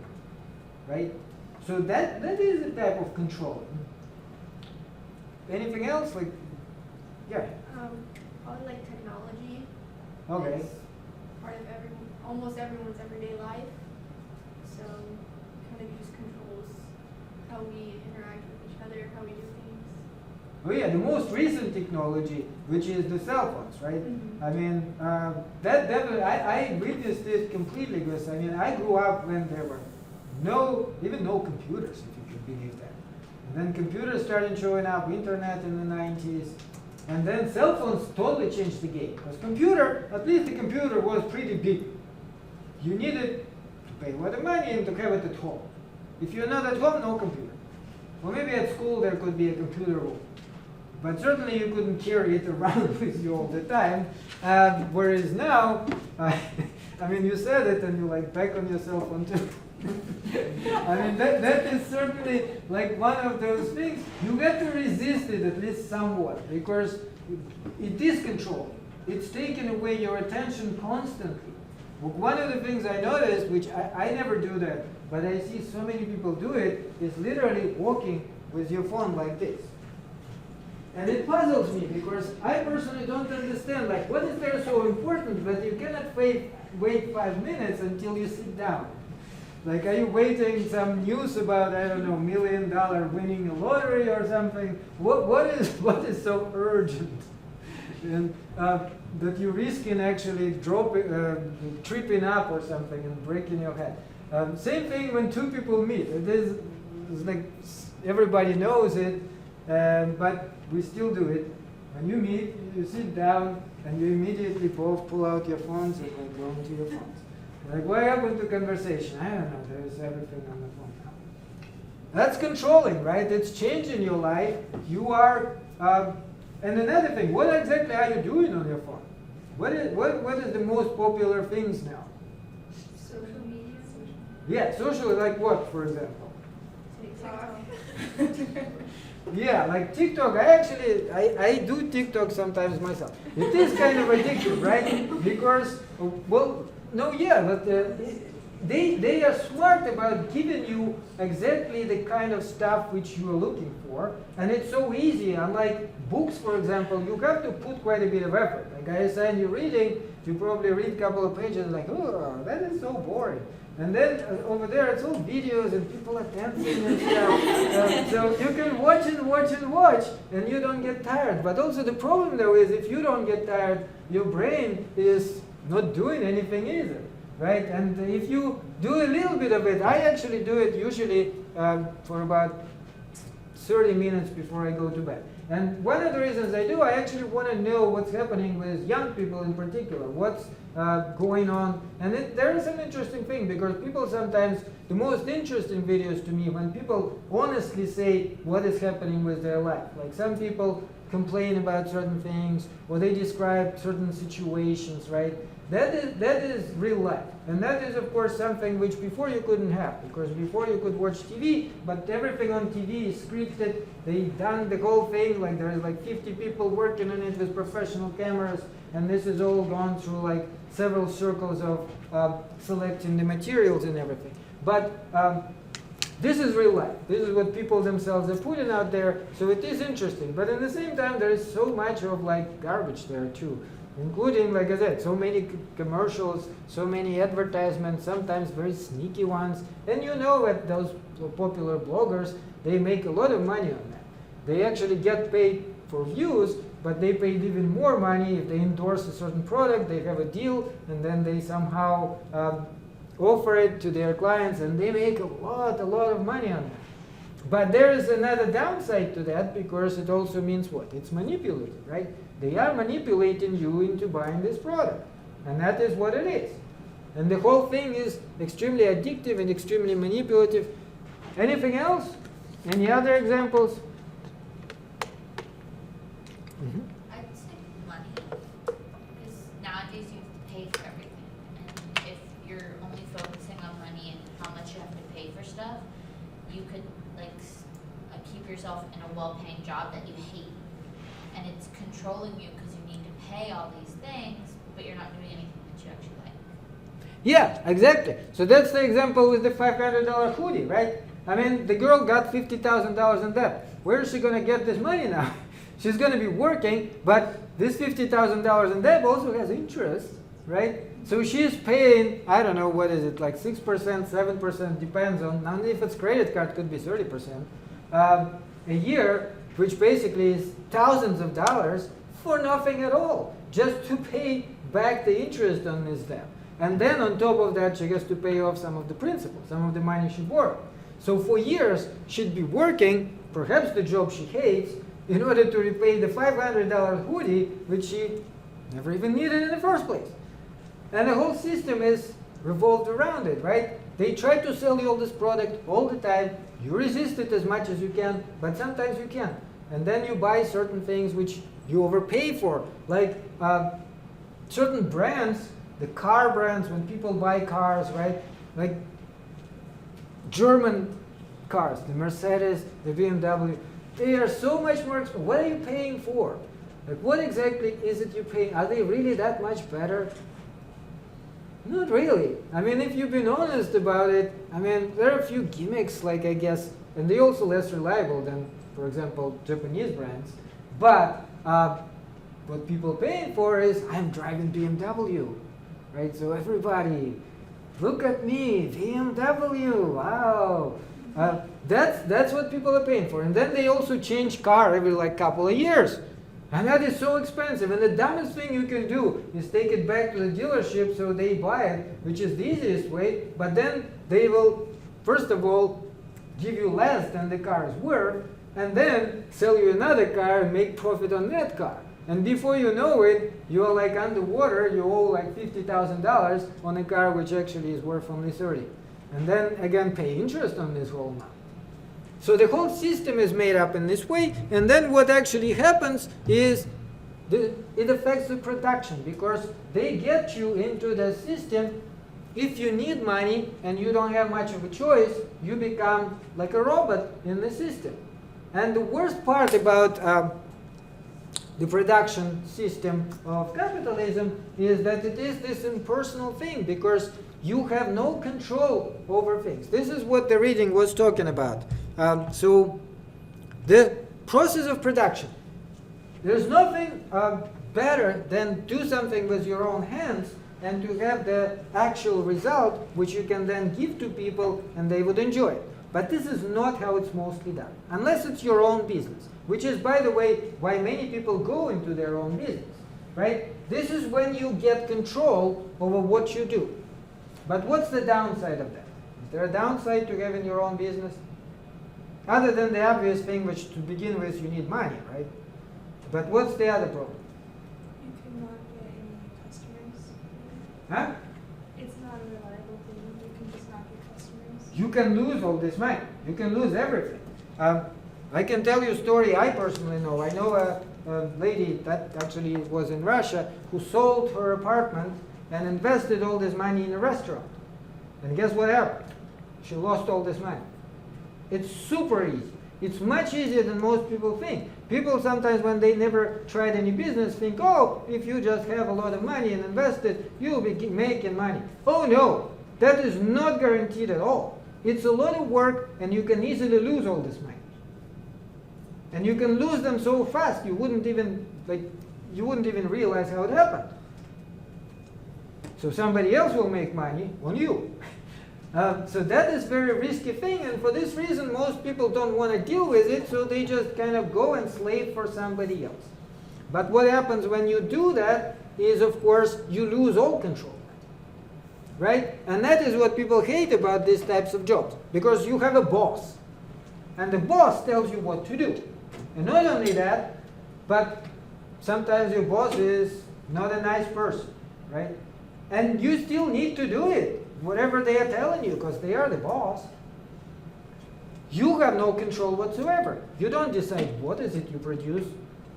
right? So that is a type of control. Anything else? Like, yeah. Probably like technology. Okay. Is part of almost everyone's everyday life. So kind of just controls how we interact with each other, how we do things. Oh yeah, the most recent technology, which is the cell phones, right? Mm-hmm. I mean, that definitely, I witnessed it completely because I mean, I grew up when there were even no computers, if you could believe that. And then computers started showing up, internet in the 90s, and then cell phones totally changed the game. Because at least the computer was pretty big. You needed to pay a lot of money and to have it at home. If you're not at home, no computer. Or maybe at school there could be a computer room. But certainly you couldn't carry it around with you all the time. Whereas now, I mean, you said it and you like back on your cell phone too. I mean, that is certainly like one of those things. You get to resist it at least somewhat because it is controlling. It's taking away your attention constantly. One of the things I noticed, which I never do that, but I see so many people do it, is literally walking with your phone like this. And it puzzles me because I personally don't understand, like, what is there so important that you cannot wait 5 minutes until you sit down? Like, are you waiting some news about, I don't know, $1 million winning a lottery or something? What is so urgent? And that you're risking actually tripping up or something and breaking your head. Same thing when two people meet. It's like everybody knows it, but we still do it. When you meet, you sit down and you immediately both pull out your phones and like go into your phones. Like, what happened to conversation? I don't know, there's everything on the phone now. That's controlling, right? It's changing your life. You are, and another thing, what exactly are you doing on your phone? What is the most popular things now? Social media. Yeah, social, like what, for example? TikTok. Yeah, like TikTok. I do TikTok sometimes myself. It is kind of addictive, right? Because, well, no, yeah, but they are smart about giving you exactly the kind of stuff which you are looking for, and it's so easy. Unlike books, for example, you have to put quite a bit of effort. Like I assign you reading, you probably read a couple of pages, like, oh, that is so boring. And then over there, it's all videos and people are dancing and stuff. So you can watch and watch and watch, and you don't get tired. But also the problem, though, is if you don't get tired, your brain is not doing anything either, right? And if you do a little bit of it, I actually do it usually for about 30 minutes before I go to bed. And one of the reasons I do, I actually want to know what's happening with young people in particular, what's going on. And there is an interesting thing, because people sometimes, the most interesting videos to me, when people honestly say what is happening with their life. Like some people complain about certain things, or they describe certain situations, right? That is real life. And that is, of course, something which before you couldn't have, because before you could watch TV, but everything on TV is scripted. They've done the whole thing, like there's like 50 people working on it with professional cameras, and this is all gone through like several circles of selecting the materials and everything. But this is real life. This is what people themselves are putting out there, so it is interesting. But at the same time, there is so much of like garbage there too. including, like I said, so many commercials, so many advertisements, sometimes very sneaky ones. And you know that those popular bloggers, they make a lot of money on that. They actually get paid for views, but they paid even more money if they endorse a certain product, they have a deal, and then they somehow offer it to their clients, and they make a lot of money on that. But there is another downside to that, because it also means what? It's manipulative, right? They are manipulating you into buying this product, and that is what it is. And the whole thing is extremely addictive and extremely manipulative. Anything else? Any other examples? I'd say money, because nowadays you have to pay for everything, and if you're only focusing on money and how much you have to pay for stuff, you could keep yourself in a well-paying job that you hate, and it's controlling you because you need to pay all these things, but you're not doing anything that you actually like. Yeah, exactly. So that's the example with the $500 hoodie, right? I mean, the girl got $50,000 in debt. Where is she going to get this money now? She's going to be working, but this $50,000 in debt also has interest, right? So she's paying, I don't know, what is it, like 6%, 7%, depends on, and if it's credit card, it could be 30%, a year, which basically is thousands of dollars for nothing at all, just to pay back the interest on this debt. And then on top of that, she gets to pay off some of the principal, some of the money she borrowed. So for years, she'd be working, perhaps the job she hates, in order to repay the $500 hoodie, which she never even needed in the first place. And the whole system is revolved around it, right? They try to sell you all this product all the time. You resist it as much as you can, but sometimes you can't. And then you buy certain things which you overpay for, like certain brands, the car brands, when people buy cars, right? Like German cars, the Mercedes, the BMW, they are so much more expensive. What are you paying for? Like, what exactly is it you're paying? Are they really that much better? Not really. I mean, if you've been honest about it, I mean, there are a few gimmicks, like, I guess, and they're also less reliable than, for example, Japanese brands. But what people are paying for is, I'm driving BMW, right? So everybody, look at me, BMW, wow. That's what people are paying for. And then they also change car every like couple of years. And that is so expensive. And the dumbest thing you can do is take it back to the dealership so they buy it, which is the easiest way. But then they will, first of all, give you less than the car is worth, and then sell you another car and make profit on that car. And before you know it, you are like underwater. You owe like $50,000 on a car which actually is worth only 30. And then again pay interest on this whole amount. So the whole system is made up in this way, and then what actually happens is it affects the production, because they get you into the system. If you need money and you don't have much of a choice, you become like a robot in the system. And the worst part about the production system of capitalism is that it is this impersonal thing, because you have no control over things. This is what the reading was talking about. So the process of production. There's nothing better than do something with your own hands and to have the actual result, which you can then give to people and they would enjoy it. But this is not how it's mostly done, unless it's your own business, which is, by the way, why many people go into their own business, right? This is when you get control over what you do. But what's the downside of that? Is there a downside to having your own business? Other than the obvious thing, which to begin with you need money, right? But what's the other problem? You cannot get any customers. Huh? It's not a reliable thing. You can just not get customers. You can lose all this money. You can lose everything. I can tell you a story I personally know. I know a lady that actually was in Russia who sold her apartment and invested all this money in a restaurant. And guess what happened? She lost all this money. It's super easy. It's much easier than most people think. People sometimes, when they never tried any business, think, oh, if you just have a lot of money and invest it, you'll be making money. Oh no, that is not guaranteed at all. It's a lot of work, and you can easily lose all this money. And you can lose them so fast, you wouldn't even, like, you wouldn't even realize how it happened. So somebody else will make money on you. So that is a very risky thing, and for this reason most people don't want to deal with it, so they just kind of go and slave for somebody else. But what happens when you do that is, of course, you lose all control. Right? And that is what people hate about these types of jobs. Because you have a boss. And the boss tells you what to do. And not only that, but sometimes your boss is not a nice person. Right? And you still need to do it. Whatever they are telling you, because they are the boss. You have no control whatsoever. You don't decide what is it you produce.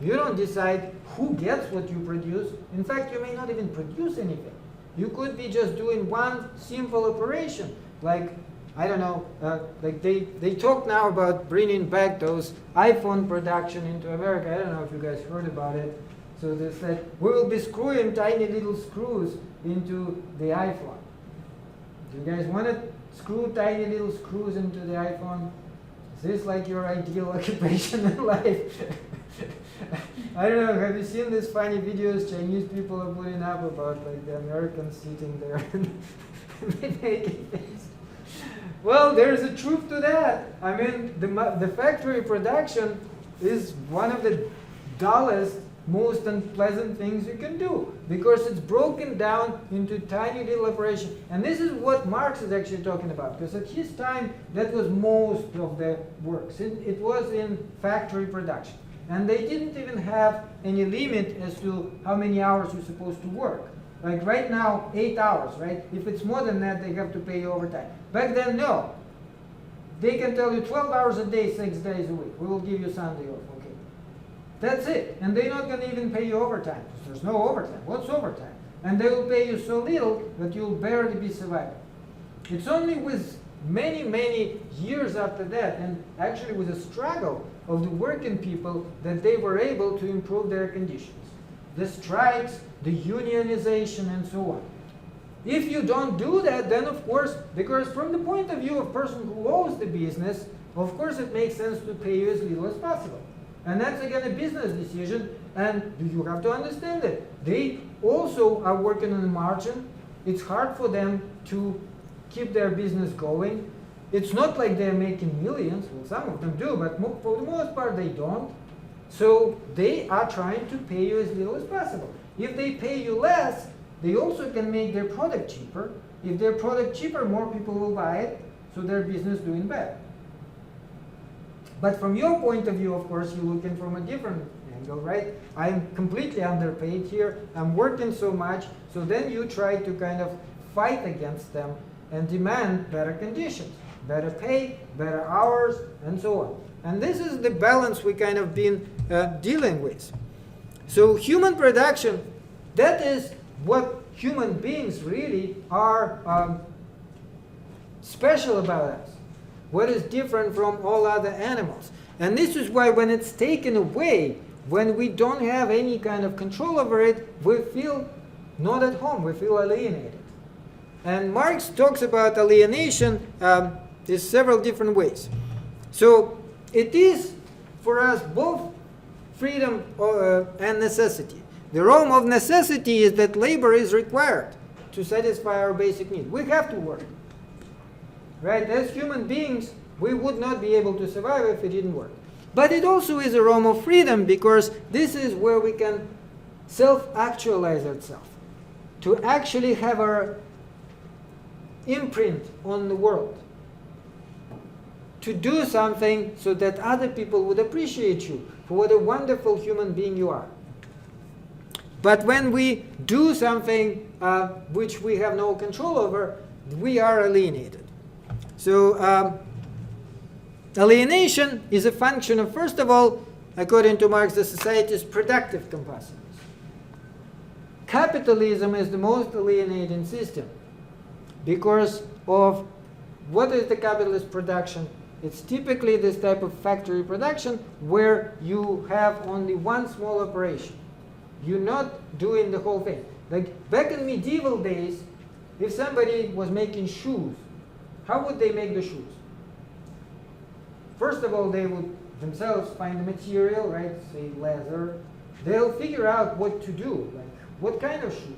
You don't decide who gets what you produce. In fact, you may not even produce anything. You could be just doing one simple operation, like, I don't know, like they talk now about bringing back those iPhone production into America. I don't know if you guys heard about it. So they said, we will be screwing tiny little screws into the iPhone. Do you guys want to screw tiny little screws into the iPhone? Is this like your ideal occupation in life? I don't know, have you seen these funny videos Chinese people are putting up about like the Americans sitting there and making things? Well, there's a truth to that. I mean, the factory production is one of the dullest, most unpleasant things you can do because it's broken down into tiny little operations. And this is what Marx is actually talking about, because at his time that was most of the works. It was in factory production. And they didn't even have any limit as to how many hours you're supposed to work. Like right now, 8 hours, right? If it's more than that, they have to pay you overtime. Back then, no. They can tell you 12 hours a day, 6 days a week. We will give you Sunday off, okay? That's it. And they're not going to even pay you overtime. There's no overtime. What's overtime? And they will pay you so little that you'll barely be surviving. It's only with many, many years after that, and actually with a struggle of the working people, that they were able to improve their conditions. The strikes, the unionization, and so on. If you don't do that, then of course, because from the point of view of a person who owns the business, of course it makes sense to pay you as little as possible. And that's again a business decision, and you have to understand it. They also are working on the margin. It's hard for them to keep their business going. It's not like they're making millions. Well, some of them do, but for the most part they don't. So they are trying to pay you as little as possible. If they pay you less, they also can make their product cheaper. If their product cheaper, more people will buy it, so their business doing better. But from your point of view, of course, you're looking from a different angle, right? I'm completely underpaid here. I'm working so much. So then you try to kind of fight against them and demand better conditions, better pay, better hours, and so on. And this is the balance we kind of been dealing with. So human production, that is what human beings really are special about us. What is different from all other animals. And this is why when it's taken away, when we don't have any kind of control over it, we feel not at home, we feel alienated. And Marx talks about alienation in several different ways. So it is for us both freedom and necessity. The realm of necessity is that labor is required to satisfy our basic needs. We have to work. Right? As human beings, we would not be able to survive if it didn't work. But it also is a realm of freedom, because this is where we can self-actualize ourselves, to actually have our imprint on the world, to do something so that other people would appreciate you for what a wonderful human being you are. But when we do something which we have no control over, we are alienated. So alienation is a function of, first of all, according to Marx, the society's productive capacities. Capitalism is the most alienating system because of what is the capitalist production? It's typically this type of factory production where you have only one small operation. You're not doing the whole thing. Like back in medieval days, if somebody was making shoes, how would they make the shoes? First of all, they would themselves find the material, right? Say leather, they'll figure out what to do, like what kind of shoes.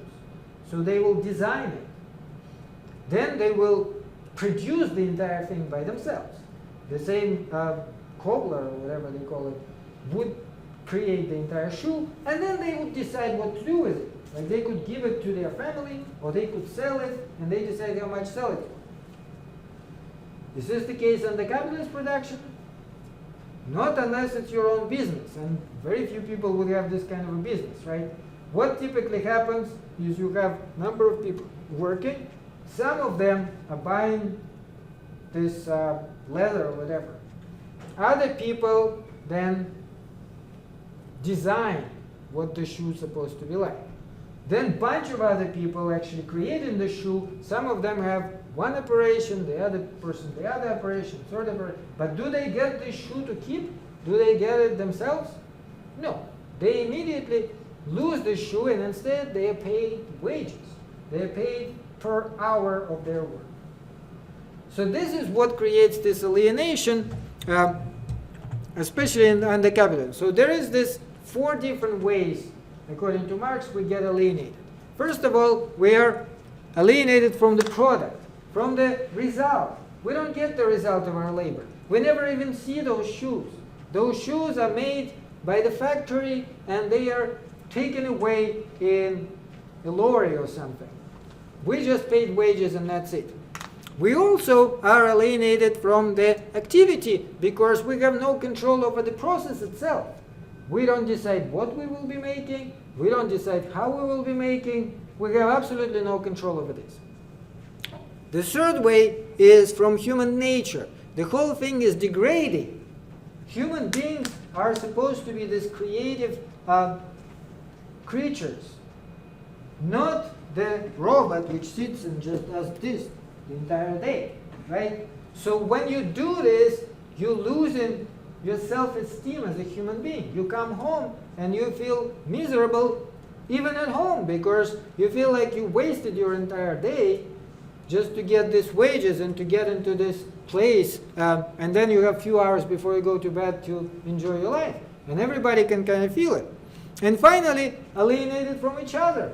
So they will design it. Then they will produce the entire thing by themselves. The same cobbler or whatever they call it would create the entire shoe, and then they would decide what to do with it. Like they could give it to their family, or they could sell it, and they decide how much sell it for. Is this the case under capitalist production? Not unless it's your own business, and very few people would have this kind of a business, right? What typically happens is you have a number of people working. Some of them are buying this leather or whatever. Other people then design what the shoe is supposed to be like. Then a bunch of other people actually creating the shoe. Some of them have one operation, the other person the other operation, third operation. But do they get this shoe to keep? Do they get it themselves? No. They immediately lose the shoe, and instead they are paid wages. They are paid per hour of their work. So this is what creates this alienation, especially under capitalism. So there is this 4 different ways, according to Marx, we get alienated. First of all, we are alienated from the product, from the result. We don't get the result of our labor. We never even see those shoes. Those shoes are made by the factory, and they are taken away in a lorry or something. We just paid wages, and that's it. We also are alienated from the activity because we have no control over the process itself. We don't decide what we will be making. We don't decide how we will be making. We have absolutely no control over this. The third way is from human nature. The whole thing is degrading. Human beings are supposed to be these creative creatures, not the robot which sits and just does this the entire day, right? So when you do this, you lose your self-esteem as a human being. You come home and you feel miserable even at home because you feel like you wasted your entire day just to get these wages and to get into this place, and then you have a few hours before you go to bed to enjoy your life. And everybody can kind of feel it. And finally, alienated from each other.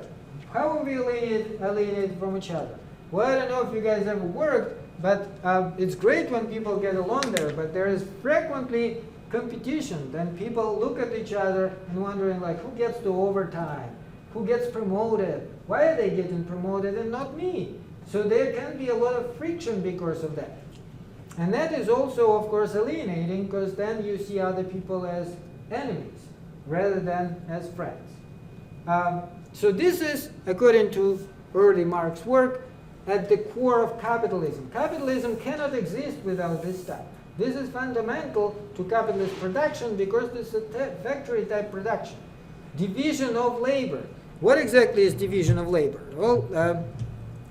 How are we alienated from each other? Well, I don't know if you guys ever worked, but it's great when people get along there, but there is frequently competition. Then people look at each other and wondering, like, who gets to overtime? Who gets promoted? Why are they getting promoted and not me? So there can be a lot of friction because of that. And that is also, of course, alienating, because then you see other people as enemies rather than as friends. So this is, according to early Marx work, at the core of capitalism. Capitalism cannot exist without this stuff. This is fundamental to capitalist production because this is a factory-type production. Division of labor. What exactly is division of labor? Well,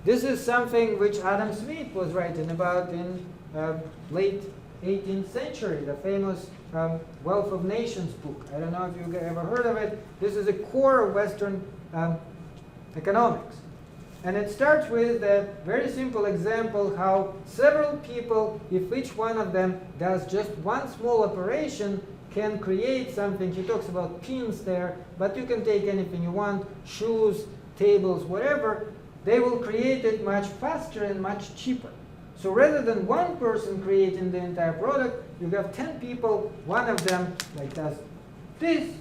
this is something which Adam Smith was writing about in late 18th century, the famous Wealth of Nations book. I don't know if you've ever heard of it. This is a core of Western economics. And it starts with that very simple example how several people, if each one of them does just one small operation, can create something. He talks about pins there, but you can take anything you want, shoes, tables, whatever. They will create it much faster and much cheaper. So rather than one person creating the entire product, you have 10 people, one of them like does this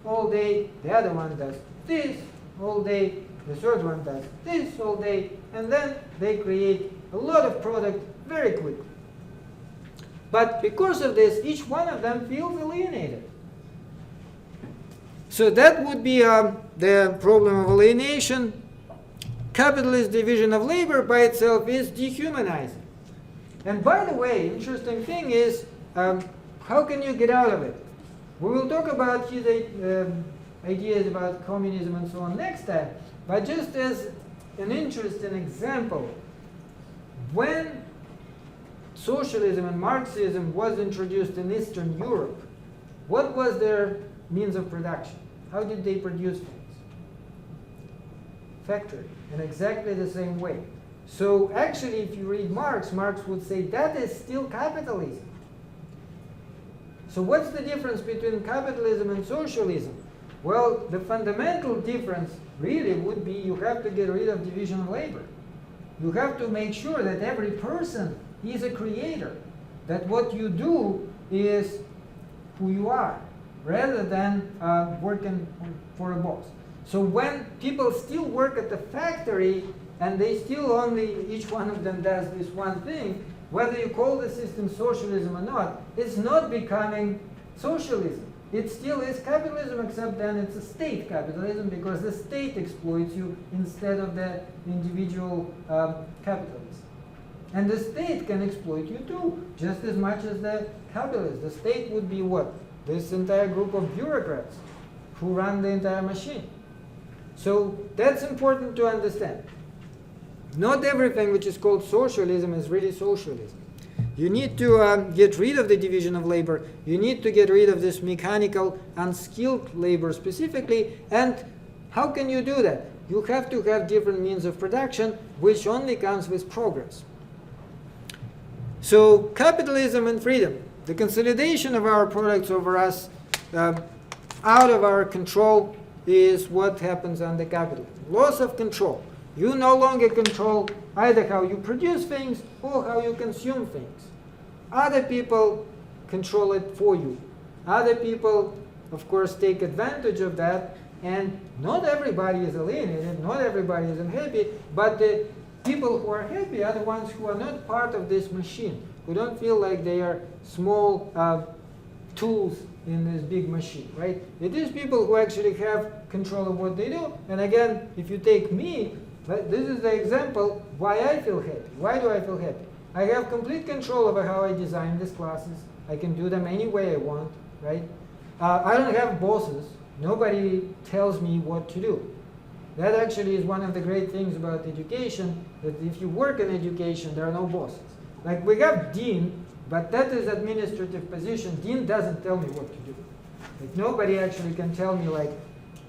all day, the other one does this all day, the third one does this all day, and then they create a lot of product very quickly. But because of this, each one of them feels alienated. So that would be the problem of alienation. Capitalist division of labor by itself is dehumanizing. And by the way, interesting thing is, how can you get out of it? We will talk about his ideas about communism and so on next time. But just as an interesting example, when socialism and Marxism was introduced in Eastern Europe, what was their means of production? How did they produce things? Factory, in exactly the same way. So actually, if you read Marx, Marx would say that is still capitalism. So what's the difference between capitalism and socialism? Well, the fundamental difference really would be you have to get rid of division of labor. You have to make sure that every person is a creator, that what you do is who you are, rather than working for a boss. So when people still work at the factory and they still only, each one of them does this one thing, whether you call the system socialism or not, it's not becoming socialism. It still is capitalism, except then it's a state capitalism because the state exploits you instead of the individual capitalist. And the state can exploit you too, just as much as the capitalist. The state would be what? This entire group of bureaucrats who run the entire machine. So that's important to understand. Not everything which is called socialism is really socialism. You need to get rid of the division of labor. You need to get rid of this mechanical, unskilled labor specifically. And how can you do that? You have to have different means of production, which only comes with progress. So capitalism and freedom, the consolidation of our products over us out of our control is what happens under capitalism. Loss of control. You no longer control either how you produce things or how you consume things. Other people control it for you. Other people, of course, take advantage of that, and not everybody is alienated, not everybody is unhappy, but the people who are happy are the ones who are not part of this machine, who don't feel like they are small tools in this big machine, right? It is people who actually have control of what they do. And again, if you take me, this is the example why I feel happy. Why do I feel happy? I have complete control over how I design these classes. I can do them any way I want, right? I don't have bosses. Nobody tells me what to do. That actually is one of the great things about education, that if you work in education, there are no bosses. Like we have dean, but that is administrative position. Dean doesn't tell me what to do. Like nobody actually can tell me like,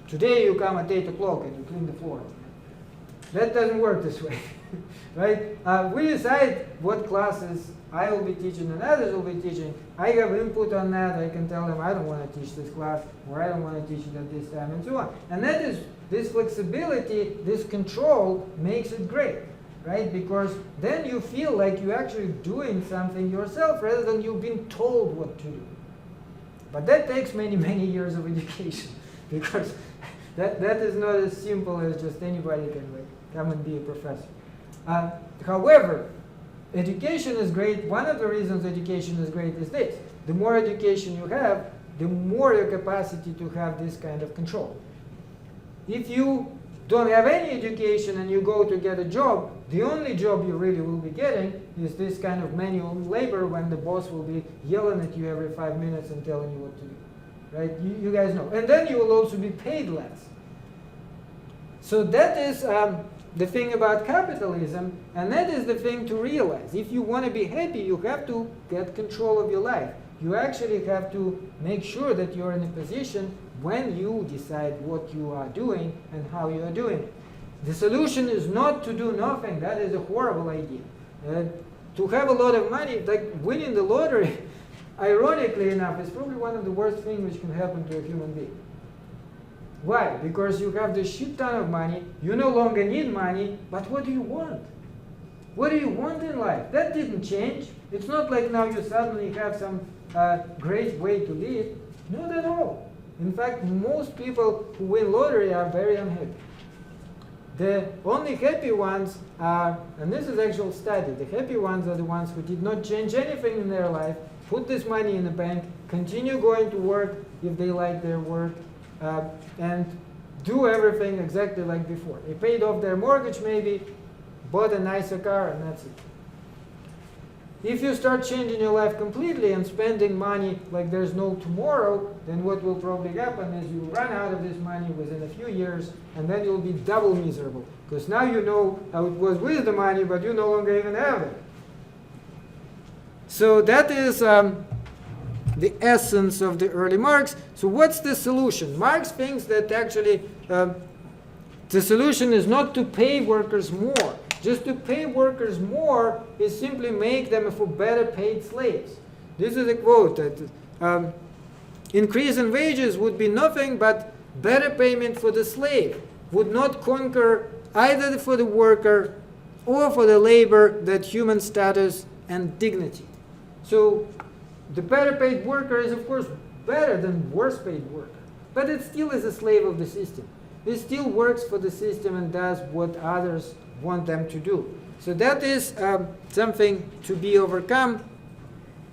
today you come at 8 o'clock and you clean the floor. That doesn't work this way, right? We decide what classes I will be teaching and others will be teaching. I have input on that. I can tell them I don't want to teach this class, or I don't want to teach it at this time, and so on. And that is, this flexibility, this control makes it great, right? Because then you feel like you're actually doing something yourself rather than you've been told what to do. But that takes many, many years of education, because that is not as simple as just anybody can like come and be a professor. However, education is great. One of the reasons education is great is this. The more education you have, the more your capacity to have this kind of control. If you don't have any education and you go to get a job, the only job you really will be getting is this kind of manual labor when the boss will be yelling at you every 5 minutes and telling you what to do. Right? You guys know. And then you will also be paid less. So that is the thing about capitalism, and that is the thing to realize. If you want to be happy, you have to get control of your life. You actually have to make sure that you're in a position when you decide what you are doing and how you are doing it. The solution is not to do nothing. That is a horrible idea. To have a lot of money, like winning the lottery, ironically enough, is probably one of the worst things which can happen to a human being. Why? Because you have this shit ton of money, you no longer need money, but what do you want? What do you want in life? That didn't change. It's not like now you suddenly have some great way to live. Not at all. In fact, most people who win lottery are very unhappy. The only happy ones are, and this is actual study, the happy ones are the ones who did not change anything in their life, put this money in the bank, continue going to work if they like their work, and do everything exactly like before. They paid off their mortgage maybe, bought a nicer car, and that's it. If you start changing your life completely and spending money like there's no tomorrow, then what will probably happen is you run out of this money within a few years, and then you'll be double miserable. Because now you know how it was with the money, but you no longer even have it. So that is the essence of the early Marx. So what's the solution? Marx thinks that actually the solution is not to pay workers more. Just to pay workers more is simply make them for better paid slaves. This is a quote that increase in wages would be nothing but better payment for the slave would not conquer either for the worker or for the labor that human status and dignity. So the better paid worker is of course better than worse paid worker, but it still is a slave of the system. It still works for the system and does what others want them to do. So that is something to be overcome.